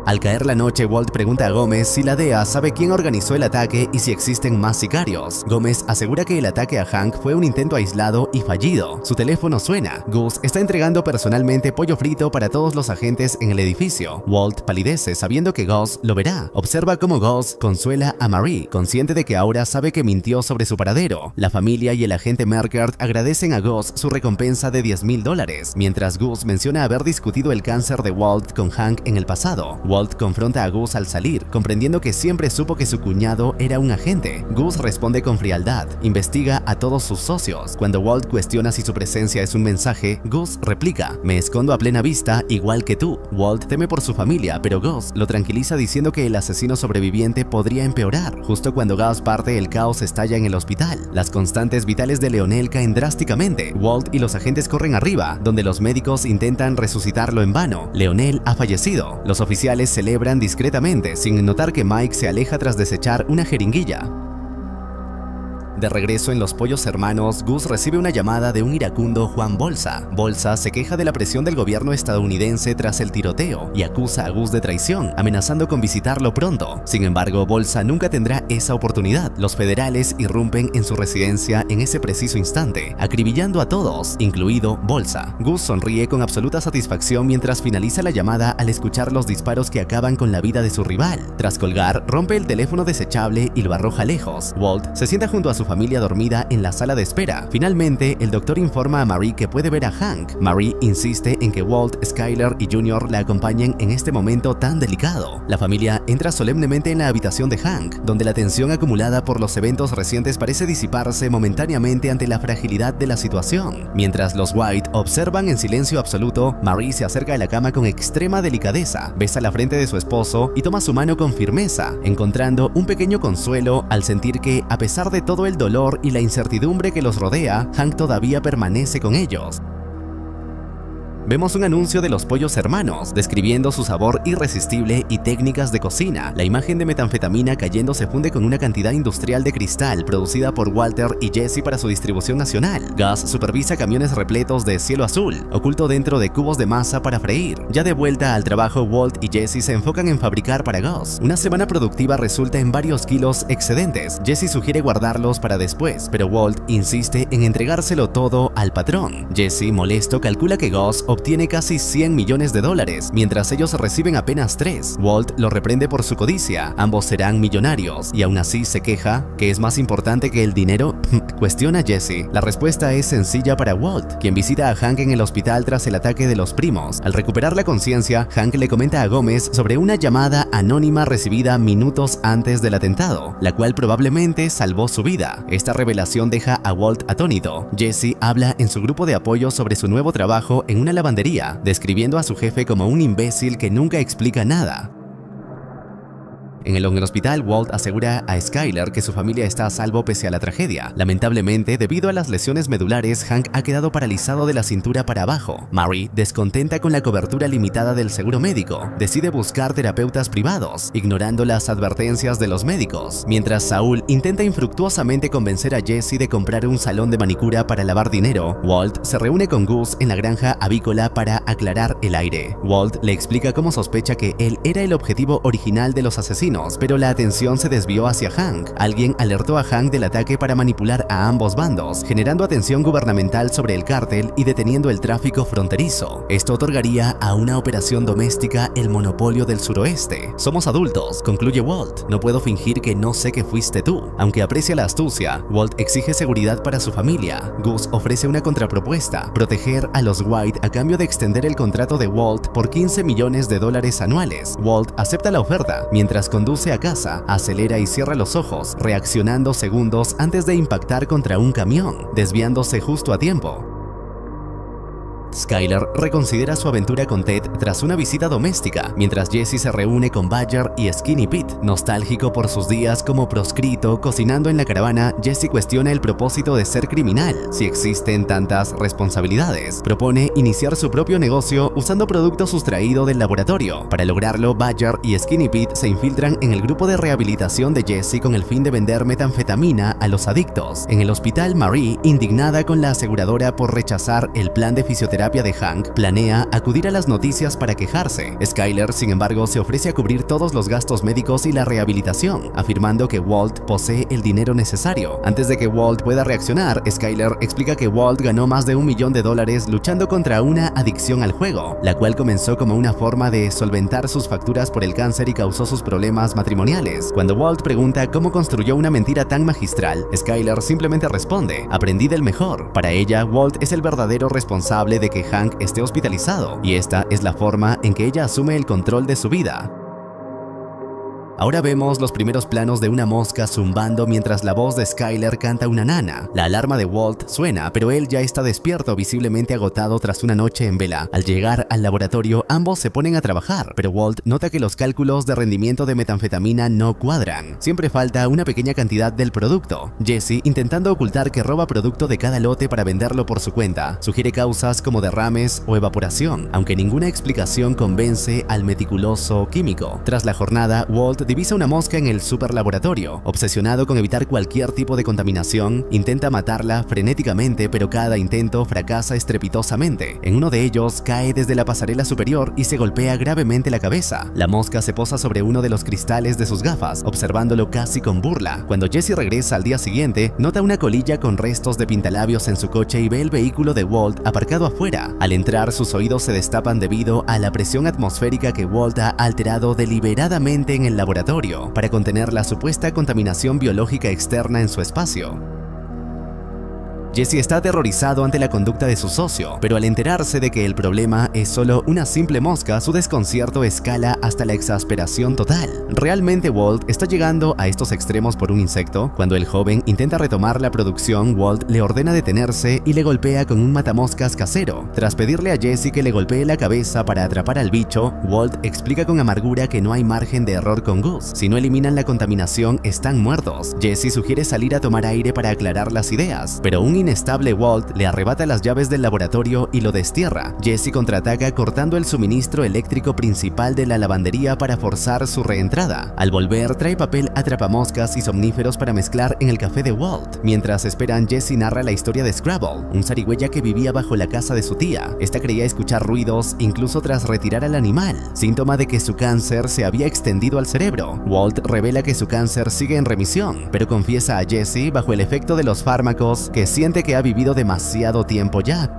Al caer la noche, Walt pregunta a Gómez si la DEA sabe quién organizó el ataque y si existen más sicarios. Gómez asegura que el ataque a Hank fue un intento aislado y fallido. Su teléfono suena. Gus está entregando personalmente pollo frito para todos los agentes en el edificio. Walt palidece sabiendo que Gus lo verá. Observa cómo Gus consuela a Marie, consciente de que ahora sabe que mintió sobre su paradero. La familia y el agente Merkert agradecen a Gus su recompensa de $10,000, mientras Gus menciona haber discutido el cáncer de Walt con Hank en el pasado. Walt confronta a Gus al salir, comprendiendo que siempre supo que su cuñado era un agente. Gus responde con frialdad, investiga a todos sus socios. Cuando Walt cuestiona si su presencia es un mensaje, Gus replica: me escondo a plena vista igual que tú. Walt teme por su familia, pero Gus lo tranquiliza diciendo que el asesino sobreviviente podría empeorar. Justo cuando Gus parte, el caos estalla en el hospital. Las constantes vitales de Leonel caen drásticamente. Walt y los agentes corren arriba, donde los médicos intentan resucitarlo en vano. Leonel ha fallecido. Los oficiales celebran discretamente, sin notar que Mike se aleja tras desechar una jeringuilla. De regreso en Los Pollos Hermanos, Gus recibe una llamada de un iracundo Juan Bolsa. Bolsa se queja de la presión del gobierno estadounidense tras el tiroteo y acusa a Gus de traición, amenazando con visitarlo pronto. Sin embargo, Bolsa nunca tendrá esa oportunidad. Los federales irrumpen en su residencia en ese preciso instante, acribillando a todos, incluido Bolsa. Gus sonríe con absoluta satisfacción mientras finaliza la llamada al escuchar los disparos que acaban con la vida de su rival. Tras colgar, rompe el teléfono desechable y lo arroja lejos. Walt se sienta junto a su familia dormida en la sala de espera. Finalmente, el doctor informa a Marie que puede ver a Hank. Marie insiste en que Walt, Skyler y Junior la acompañen en este momento tan delicado. La familia entra solemnemente en la habitación de Hank, donde la tensión acumulada por los eventos recientes parece disiparse momentáneamente ante la fragilidad de la situación. Mientras los White observan en silencio absoluto, Marie se acerca a la cama con extrema delicadeza, besa la frente de su esposo y toma su mano con firmeza, encontrando un pequeño consuelo al sentir que, a pesar de todo el dolor y la incertidumbre que los rodea, Hank todavía permanece con ellos. Vemos un anuncio de los Pollos Hermanos, describiendo su sabor irresistible y técnicas de cocina. La imagen de metanfetamina cayendo se funde con una cantidad industrial de cristal producida por Walter y Jesse para su distribución nacional. Gus supervisa camiones repletos de cielo azul, oculto dentro de cubos de masa para freír. Ya de vuelta al trabajo, Walt y Jesse se enfocan en fabricar para Gus. Una semana productiva resulta en varios kilos excedentes. Jesse sugiere guardarlos para después, pero Walt insiste en entregárselo todo al patrón. Jesse, molesto, calcula que Gus obtiene casi $100 millones, mientras ellos reciben apenas 3. Walt lo reprende por su codicia. Ambos serán millonarios, y aún así se queja que es más importante que el dinero. Cuestiona Jesse. La respuesta es sencilla para Walt, quien visita a Hank en el hospital tras el ataque de los primos. Al recuperar la conciencia, Hank le comenta a Gómez sobre una llamada anónima recibida minutos antes del atentado, la cual probablemente salvó su vida. Esta revelación deja a Walt atónito. Jesse habla en su grupo de apoyo sobre su nuevo trabajo en una lavandería, describiendo a su jefe como un imbécil que nunca explica nada. En el hospital, Walt asegura a Skyler que su familia está a salvo pese a la tragedia. Lamentablemente, debido a las lesiones medulares, Hank ha quedado paralizado de la cintura para abajo. Marie, descontenta con la cobertura limitada del seguro médico, decide buscar terapeutas privados, ignorando las advertencias de los médicos. Mientras Saul intenta infructuosamente convencer a Jesse de comprar un salón de manicura para lavar dinero, Walt se reúne con Gus en la granja avícola para aclarar el aire. Walt le explica cómo sospecha que él era el objetivo original de los asesinos, pero la atención se desvió hacia Hank. Alguien alertó a Hank del ataque para manipular a ambos bandos, generando atención gubernamental sobre el cártel y deteniendo el tráfico fronterizo. Esto otorgaría a una operación doméstica el monopolio del suroeste. Somos adultos, concluye Walt. No puedo fingir que no sé que fuiste tú. Aunque aprecia la astucia, Walt exige seguridad para su familia. Gus ofrece una contrapropuesta: proteger a los White a cambio de extender el contrato de Walt por $15 millones anuales. Walt acepta la oferta, mientras conduce a casa, acelera y cierra los ojos, reaccionando segundos antes de impactar contra un camión, desviándose justo a tiempo. Skyler reconsidera su aventura con Ted tras una visita doméstica, mientras Jesse se reúne con Badger y Skinny Pete. Nostálgico por sus días como proscrito cocinando en la caravana, Jesse cuestiona el propósito de ser criminal, si existen tantas responsabilidades. Propone iniciar su propio negocio usando producto sustraído del laboratorio. Para lograrlo, Badger y Skinny Pete se infiltran en el grupo de rehabilitación de Jesse con el fin de vender metanfetamina a los adictos. En el hospital, Marie, indignada con la aseguradora por rechazar el plan de fisioterapia de Hank, planea acudir a las noticias para quejarse. Skyler, sin embargo, se ofrece a cubrir todos los gastos médicos y la rehabilitación, afirmando que Walt posee el dinero necesario. Antes de que Walt pueda reaccionar, Skyler explica que Walt ganó más de $1 millón luchando contra una adicción al juego, la cual comenzó como una forma de solventar sus facturas por el cáncer y causó sus problemas matrimoniales. Cuando Walt pregunta cómo construyó una mentira tan magistral, Skyler simplemente responde: aprendí del mejor. Para ella, Walt es el verdadero responsable de que Hank esté hospitalizado, y esta es la forma en que ella asume el control de su vida. Ahora vemos los primeros planos de una mosca zumbando mientras la voz de Skyler canta una nana. La alarma de Walt suena, pero él ya está despierto, visiblemente agotado tras una noche en vela. Al llegar al laboratorio, ambos se ponen a trabajar, pero Walt nota que los cálculos de rendimiento de metanfetamina no cuadran. Siempre falta una pequeña cantidad del producto. Jesse, intentando ocultar que roba producto de cada lote para venderlo por su cuenta, sugiere causas como derrames o evaporación, aunque ninguna explicación convence al meticuloso químico. Tras la jornada, Walt divisa una mosca en el superlaboratorio. Obsesionado con evitar cualquier tipo de contaminación, intenta matarla frenéticamente, pero cada intento fracasa estrepitosamente. En uno de ellos, cae desde la pasarela superior y se golpea gravemente la cabeza. La mosca se posa sobre uno de los cristales de sus gafas, observándolo casi con burla. Cuando Jesse regresa al día siguiente, nota una colilla con restos de pintalabios en su coche y ve el vehículo de Walt aparcado afuera. Al entrar, sus oídos se destapan debido a la presión atmosférica que Walt ha alterado deliberadamente en el laboratorio para contener la supuesta contaminación biológica externa en su espacio. Jesse está aterrorizado ante la conducta de su socio, pero al enterarse de que el problema es solo una simple mosca, su desconcierto escala hasta la exasperación total. ¿Realmente Walt está llegando a estos extremos por un insecto? Cuando el joven intenta retomar la producción, Walt le ordena detenerse y le golpea con un matamoscas casero. Tras pedirle a Jesse que le golpee la cabeza para atrapar al bicho, Walt explica con amargura que no hay margen de error con Gus. Si no eliminan la contaminación, están muertos. Jesse sugiere salir a tomar aire para aclarar las ideas, pero un inestable Walt le arrebata las llaves del laboratorio y lo destierra. Jesse contraataca cortando el suministro eléctrico principal de la lavandería para forzar su reentrada. Al volver, trae papel atrapamoscas y somníferos para mezclar en el café de Walt. Mientras esperan, Jesse narra la historia de Scrabble, un zarigüeya que vivía bajo la casa de su tía. Esta creía escuchar ruidos incluso tras retirar al animal, síntoma de que su cáncer se había extendido al cerebro. Walt revela que su cáncer sigue en remisión, pero confiesa a Jesse, bajo el efecto de los fármacos, que siente que ha vivido demasiado tiempo ya.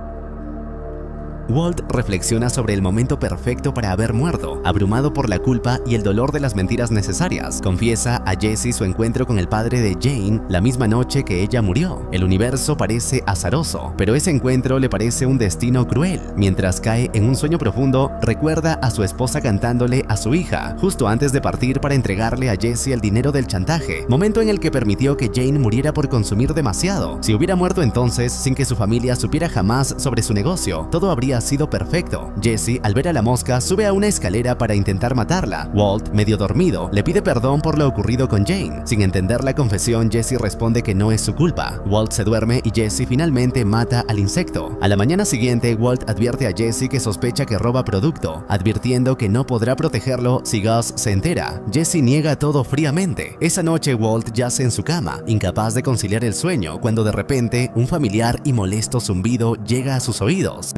Walt reflexiona sobre el momento perfecto para haber muerto, abrumado por la culpa y el dolor de las mentiras necesarias. Confiesa a Jesse su encuentro con el padre de Jane la misma noche que ella murió. El universo parece azaroso, pero ese encuentro le parece un destino cruel. Mientras cae en un sueño profundo, recuerda a su esposa cantándole a su hija, justo antes de partir para entregarle a Jesse el dinero del chantaje, momento en el que permitió que Jane muriera por consumir demasiado. Si hubiera muerto entonces, sin que su familia supiera jamás sobre su negocio, todo habría sido perfecto. Jesse, al ver a la mosca, sube a una escalera para intentar matarla. Walt, medio dormido, le pide perdón por lo ocurrido con Jane. Sin entender la confesión, Jesse responde que no es su culpa. Walt se duerme y Jesse finalmente mata al insecto. A la mañana siguiente, Walt advierte a Jesse que sospecha que roba producto, advirtiendo que no podrá protegerlo si Gus se entera. Jesse niega todo fríamente. Esa noche, Walt yace en su cama, incapaz de conciliar el sueño, cuando de repente un familiar y molesto zumbido llega a sus oídos.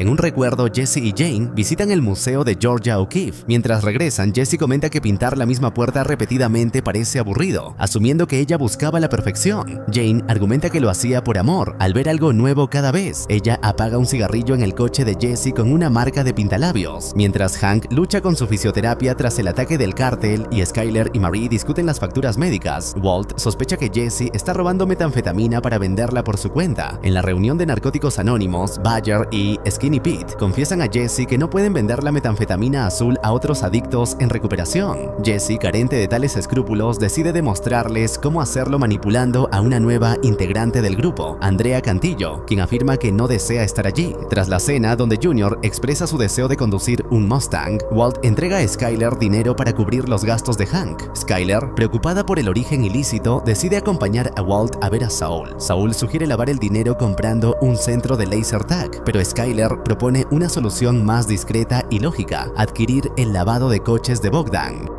En un recuerdo, Jesse y Jane visitan el museo de Georgia O'Keeffe. Mientras regresan, Jesse comenta que pintar la misma puerta repetidamente parece aburrido, asumiendo que ella buscaba la perfección. Jane argumenta que lo hacía por amor, al ver algo nuevo cada vez. Ella apaga un cigarrillo en el coche de Jesse con una marca de pintalabios. Mientras Hank lucha con su fisioterapia tras el ataque del cártel y Skyler y Marie discuten las facturas médicas, Walt sospecha que Jesse está robando metanfetamina para venderla por su cuenta. En la reunión de narcóticos anónimos, Badger y Skinny Pete confiesan a Jesse que no pueden vender la metanfetamina azul a otros adictos en recuperación. Jesse, carente de tales escrúpulos, decide demostrarles cómo hacerlo manipulando a una nueva integrante del grupo, Andrea Cantillo, quien afirma que no desea estar allí. Tras la cena, donde Junior expresa su deseo de conducir un Mustang, Walt entrega a Skyler dinero para cubrir los gastos de Hank. Skyler, preocupada por el origen ilícito, decide acompañar a Walt a ver a Saul. Saul sugiere lavar el dinero comprando un centro de laser tag, pero Skyler propone una solución más discreta y lógica: adquirir el lavado de coches de Bogdan.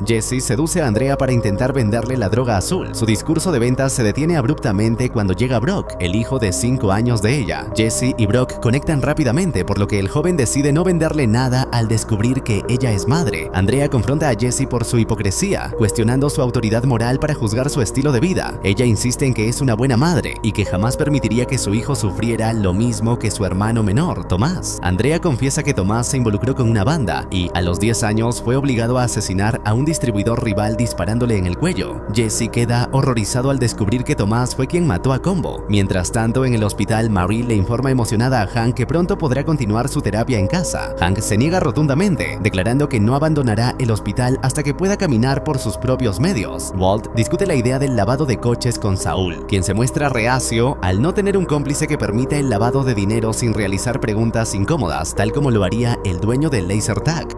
Jesse seduce a Andrea para intentar venderle la droga azul. Su discurso de ventas se detiene abruptamente cuando llega Brock, el hijo de 5 años de ella. Jesse y Brock conectan rápidamente, por lo que el joven decide no venderle nada al descubrir que ella es madre. Andrea confronta a Jesse por su hipocresía, cuestionando su autoridad moral para juzgar su estilo de vida. Ella insiste en que es una buena madre y que jamás permitiría que su hijo sufriera lo mismo que su hermano menor, Tomás. Andrea confiesa que Tomás se involucró con una banda y a los 10 años fue obligado a asesinar a un distribuidor rival disparándole en el cuello. Jesse queda horrorizado al descubrir que Tomás fue quien mató a Combo. Mientras tanto, en el hospital, Marie le informa emocionada a Hank que pronto podrá continuar su terapia en casa. Hank se niega rotundamente, declarando que no abandonará el hospital hasta que pueda caminar por sus propios medios. Walt discute la idea del lavado de coches con Saul, quien se muestra reacio al no tener un cómplice que permita el lavado de dinero sin realizar preguntas incómodas, tal como lo haría el dueño del laser tag.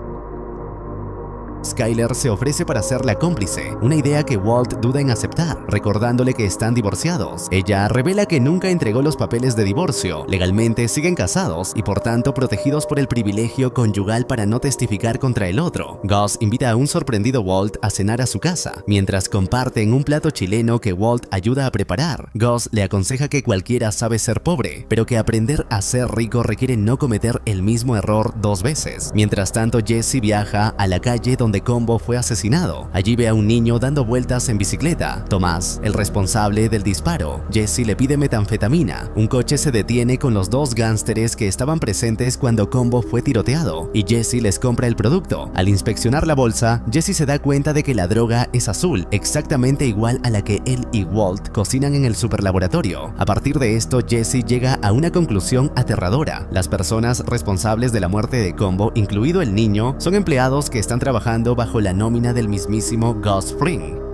Skyler se ofrece para ser la cómplice, una idea que Walt duda en aceptar, recordándole que están divorciados. Ella revela que nunca entregó los papeles de divorcio, legalmente siguen casados y por tanto protegidos por el privilegio conyugal para no testificar contra el otro. Gus invita a un sorprendido Walt a cenar a su casa, mientras comparten un plato chileno que Walt ayuda a preparar. Gus le aconseja que cualquiera sabe ser pobre, pero que aprender a ser rico requiere no cometer el mismo error 2 veces. Mientras tanto, Jesse viaja a la calle donde donde Combo fue asesinado. Allí ve a un niño dando vueltas en bicicleta. Tomás, el responsable del disparo. Jesse le pide metanfetamina. Un coche se detiene con los dos gánsteres que estaban presentes cuando Combo fue tiroteado y Jesse les compra el producto. Al inspeccionar la bolsa, Jesse se da cuenta de que la droga es azul, exactamente igual a la que él y Walt cocinan en el superlaboratorio. A partir de esto, Jesse llega a una conclusión aterradora. Las personas responsables de la muerte de Combo, incluido el niño, son empleados que están trabajando bajo la nómina del mismísimo Gus Fring.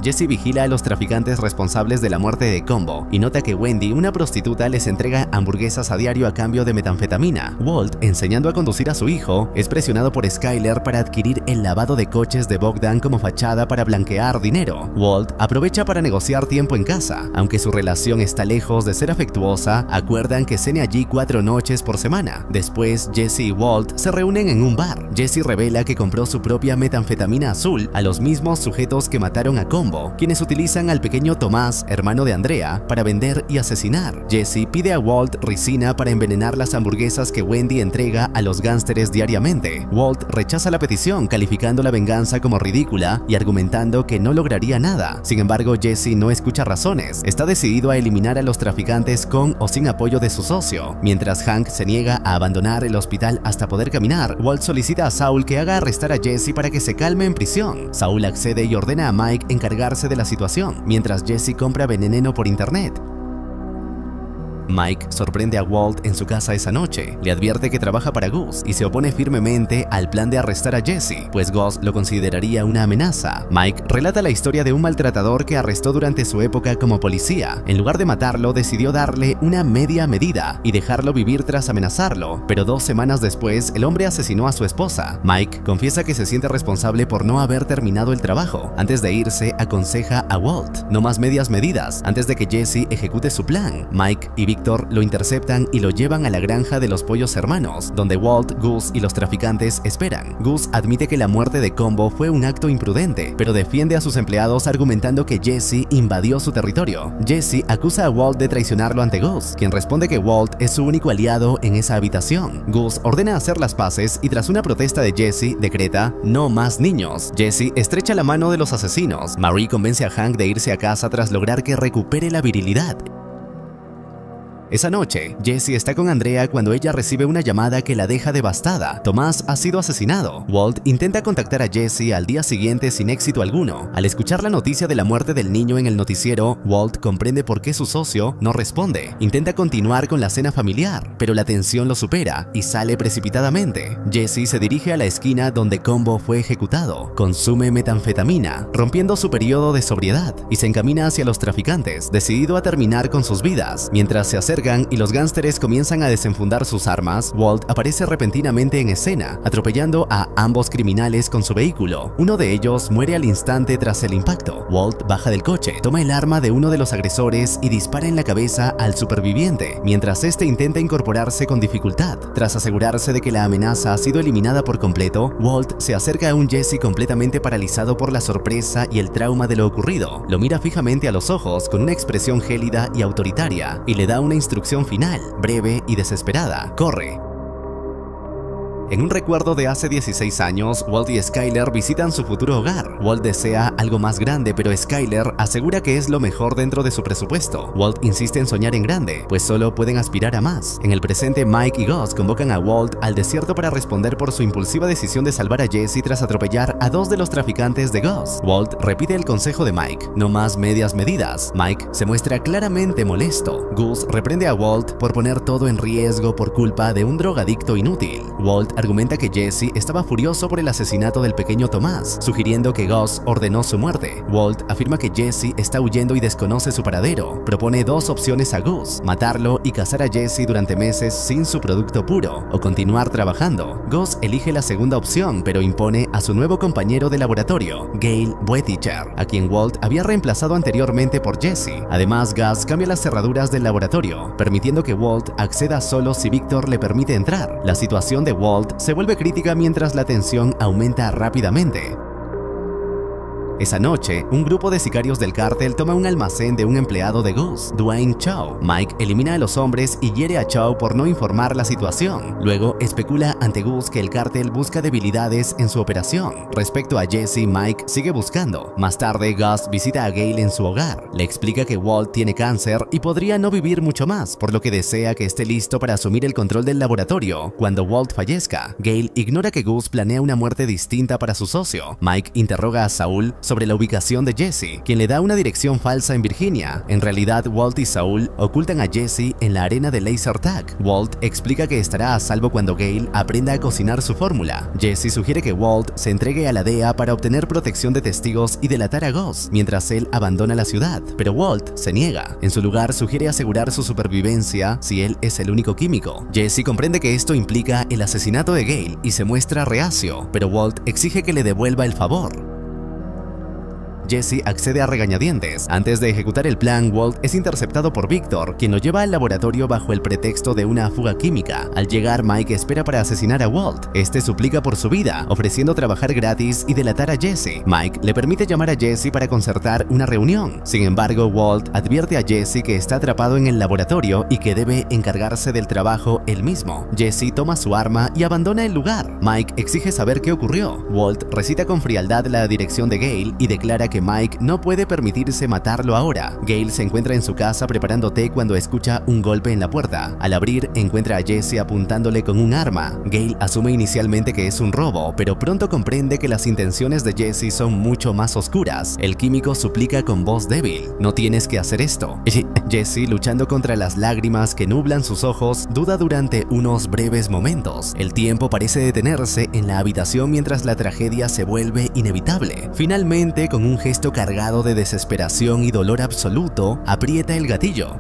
Jesse vigila a los traficantes responsables de la muerte de Combo y nota que Wendy, una prostituta, les entrega hamburguesas a diario a cambio de metanfetamina. Walt, enseñando a conducir a su hijo, es presionado por Skyler para adquirir el lavado de coches de Bogdan como fachada para blanquear dinero. Walt aprovecha para negociar tiempo en casa. Aunque su relación está lejos de ser afectuosa, acuerdan que cene allí 4 noches por semana. Después, Jesse y Walt se reúnen en un bar. Jesse revela que compró su propia metanfetamina azul a los mismos sujetos que mataron a Combo, quienes utilizan al pequeño Tomás, hermano de Andrea, para vender y asesinar. Jesse pide a Walt ricina para envenenar las hamburguesas que Wendy entrega a los gánsteres diariamente. Walt rechaza la petición, calificando la venganza como ridícula y argumentando que no lograría nada. Sin embargo, Jesse no escucha razones. Está decidido a eliminar a los traficantes con o sin apoyo de su socio. Mientras Hank se niega a abandonar el hospital hasta poder caminar, Walt solicita a Saul que haga arrestar a Jesse para que se calme en prisión. Saul accede y ordena a Mike encargarse de la situación, mientras Jesse compra veneno por internet. Mike sorprende a Walt en su casa esa noche, le advierte que trabaja para Gus y se opone firmemente al plan de arrestar a Jesse, pues Gus lo consideraría una amenaza. Mike relata la historia de un maltratador que arrestó durante su época como policía. En lugar de matarlo, decidió darle una media medida y dejarlo vivir tras amenazarlo, pero 2 semanas después, el hombre asesinó a su esposa. Mike confiesa que se siente responsable por no haber terminado el trabajo. Antes de irse, aconseja a Walt: no más medias medidas antes de que Jesse ejecute su plan. Mike y Victor lo interceptan y lo llevan a la granja de los pollos hermanos, donde Walt, Gus y los traficantes esperan. Gus admite que la muerte de Combo fue un acto imprudente, pero defiende a sus empleados argumentando que Jesse invadió su territorio. Jesse acusa a Walt de traicionarlo ante Gus, quien responde que Walt es su único aliado en esa habitación. Gus ordena hacer las paces y tras una protesta de Jesse, decreta: no más niños. Jesse estrecha la mano de los asesinos. Marie convence a Hank de irse a casa tras lograr que recupere la virilidad. Esa noche, Jesse está con Andrea cuando ella recibe una llamada que la deja devastada. Tomás ha sido asesinado. Walt intenta contactar a Jesse al día siguiente sin éxito alguno. Al escuchar la noticia de la muerte del niño en el noticiero, Walt comprende por qué su socio no responde. Intenta continuar con la cena familiar, pero la tensión lo supera y sale precipitadamente. Jesse se dirige a la esquina donde Combo fue ejecutado. Consume metanfetamina, rompiendo su periodo de sobriedad, y se encamina hacia los traficantes, decidido a terminar con sus vidas. Mientras se acerca y los gánsteres comienzan a desenfundar sus armas, Walt aparece repentinamente en escena, atropellando a ambos criminales con su vehículo. Uno de ellos muere al instante tras el impacto. Walt baja del coche, toma el arma de uno de los agresores y dispara en la cabeza al superviviente, mientras este intenta incorporarse con dificultad. Tras asegurarse de que la amenaza ha sido eliminada por completo, Walt se acerca a un Jesse completamente paralizado por la sorpresa y el trauma de lo ocurrido. Lo mira fijamente a los ojos con una expresión gélida y autoritaria y le da una instrucción final, breve y desesperada: corre. En un recuerdo de hace 16 años, Walt y Skyler visitan su futuro hogar. Walt desea algo más grande, pero Skyler asegura que es lo mejor dentro de su presupuesto. Walt insiste en soñar en grande, pues solo pueden aspirar a más. En el presente, Mike y Gus convocan a Walt al desierto para responder por su impulsiva decisión de salvar a Jesse tras atropellar a 2 de los traficantes de Gus. Walt repite el consejo de Mike: no más medias medidas. Mike se muestra claramente molesto. Gus reprende a Walt por poner todo en riesgo por culpa de un drogadicto inútil. Walt argumenta que Jesse estaba furioso por el asesinato del pequeño Tomás, sugiriendo que Gus ordenó su muerte. Walt afirma que Jesse está huyendo y desconoce su paradero. Propone 2 opciones a Gus: matarlo y cazar a Jesse durante meses sin su producto puro, o continuar trabajando. Gus elige la segunda opción, pero impone a su nuevo compañero de laboratorio, Gail Boetticher, a quien Walt había reemplazado anteriormente por Jesse. Además, Gus cambia las cerraduras del laboratorio, permitiendo que Walt acceda solo si Victor le permite entrar. La situación de Walt se vuelve crítica mientras la tensión aumenta rápidamente. Esa noche, un grupo de sicarios del cártel toma un almacén de un empleado de Goose, Dwayne Chow. Mike elimina a los hombres y hiere a Chow por no informar la situación. Luego especula ante Goose que el cártel busca debilidades en su operación. Respecto a Jesse, Mike sigue buscando. Más tarde, Gus visita a Gale en su hogar. Le explica que Walt tiene cáncer y podría no vivir mucho más, por lo que desea que esté listo para asumir el control del laboratorio cuando Walt fallezca. Gale ignora que Gus planea una muerte distinta para su socio. Mike interroga a Saul sobre la ubicación de Jesse, quien le da una dirección falsa en Virginia. En realidad, Walt y Saul ocultan a Jesse en la arena de laser tag. Walt explica que estará a salvo cuando Gale aprenda a cocinar su fórmula. Jesse sugiere que Walt se entregue a la DEA para obtener protección de testigos y delatar a Gus, mientras él abandona la ciudad. Pero Walt se niega. En su lugar, sugiere asegurar su supervivencia si él es el único químico. Jesse comprende que esto implica el asesinato de Gale y se muestra reacio, pero Walt exige que le devuelva el favor. Jesse accede a regañadientes. Antes de ejecutar el plan, Walt es interceptado por Victor, quien lo lleva al laboratorio bajo el pretexto de una fuga química. Al llegar, Mike espera para asesinar a Walt. Este suplica por su vida, ofreciendo trabajar gratis y delatar a Jesse. Mike le permite llamar a Jesse para concertar una reunión. Sin embargo, Walt advierte a Jesse que está atrapado en el laboratorio y que debe encargarse del trabajo él mismo. Jesse toma su arma y abandona el lugar. Mike exige saber qué ocurrió. Walt recita con frialdad la dirección de Gale y declara que Mike no puede permitirse matarlo ahora. Gale se encuentra en su casa preparando té cuando escucha un golpe en la puerta. Al abrir, encuentra a Jesse apuntándole con un arma. Gale asume inicialmente que es un robo, pero pronto comprende que las intenciones de Jesse son mucho más oscuras. El químico suplica con voz débil: "No tienes que hacer esto". Jesse, luchando contra las lágrimas que nublan sus ojos, duda durante unos breves momentos. El tiempo parece detenerse en la habitación mientras la tragedia se vuelve inevitable. Finalmente, con un gesto cargado de desesperación y dolor absoluto, aprieta el gatillo.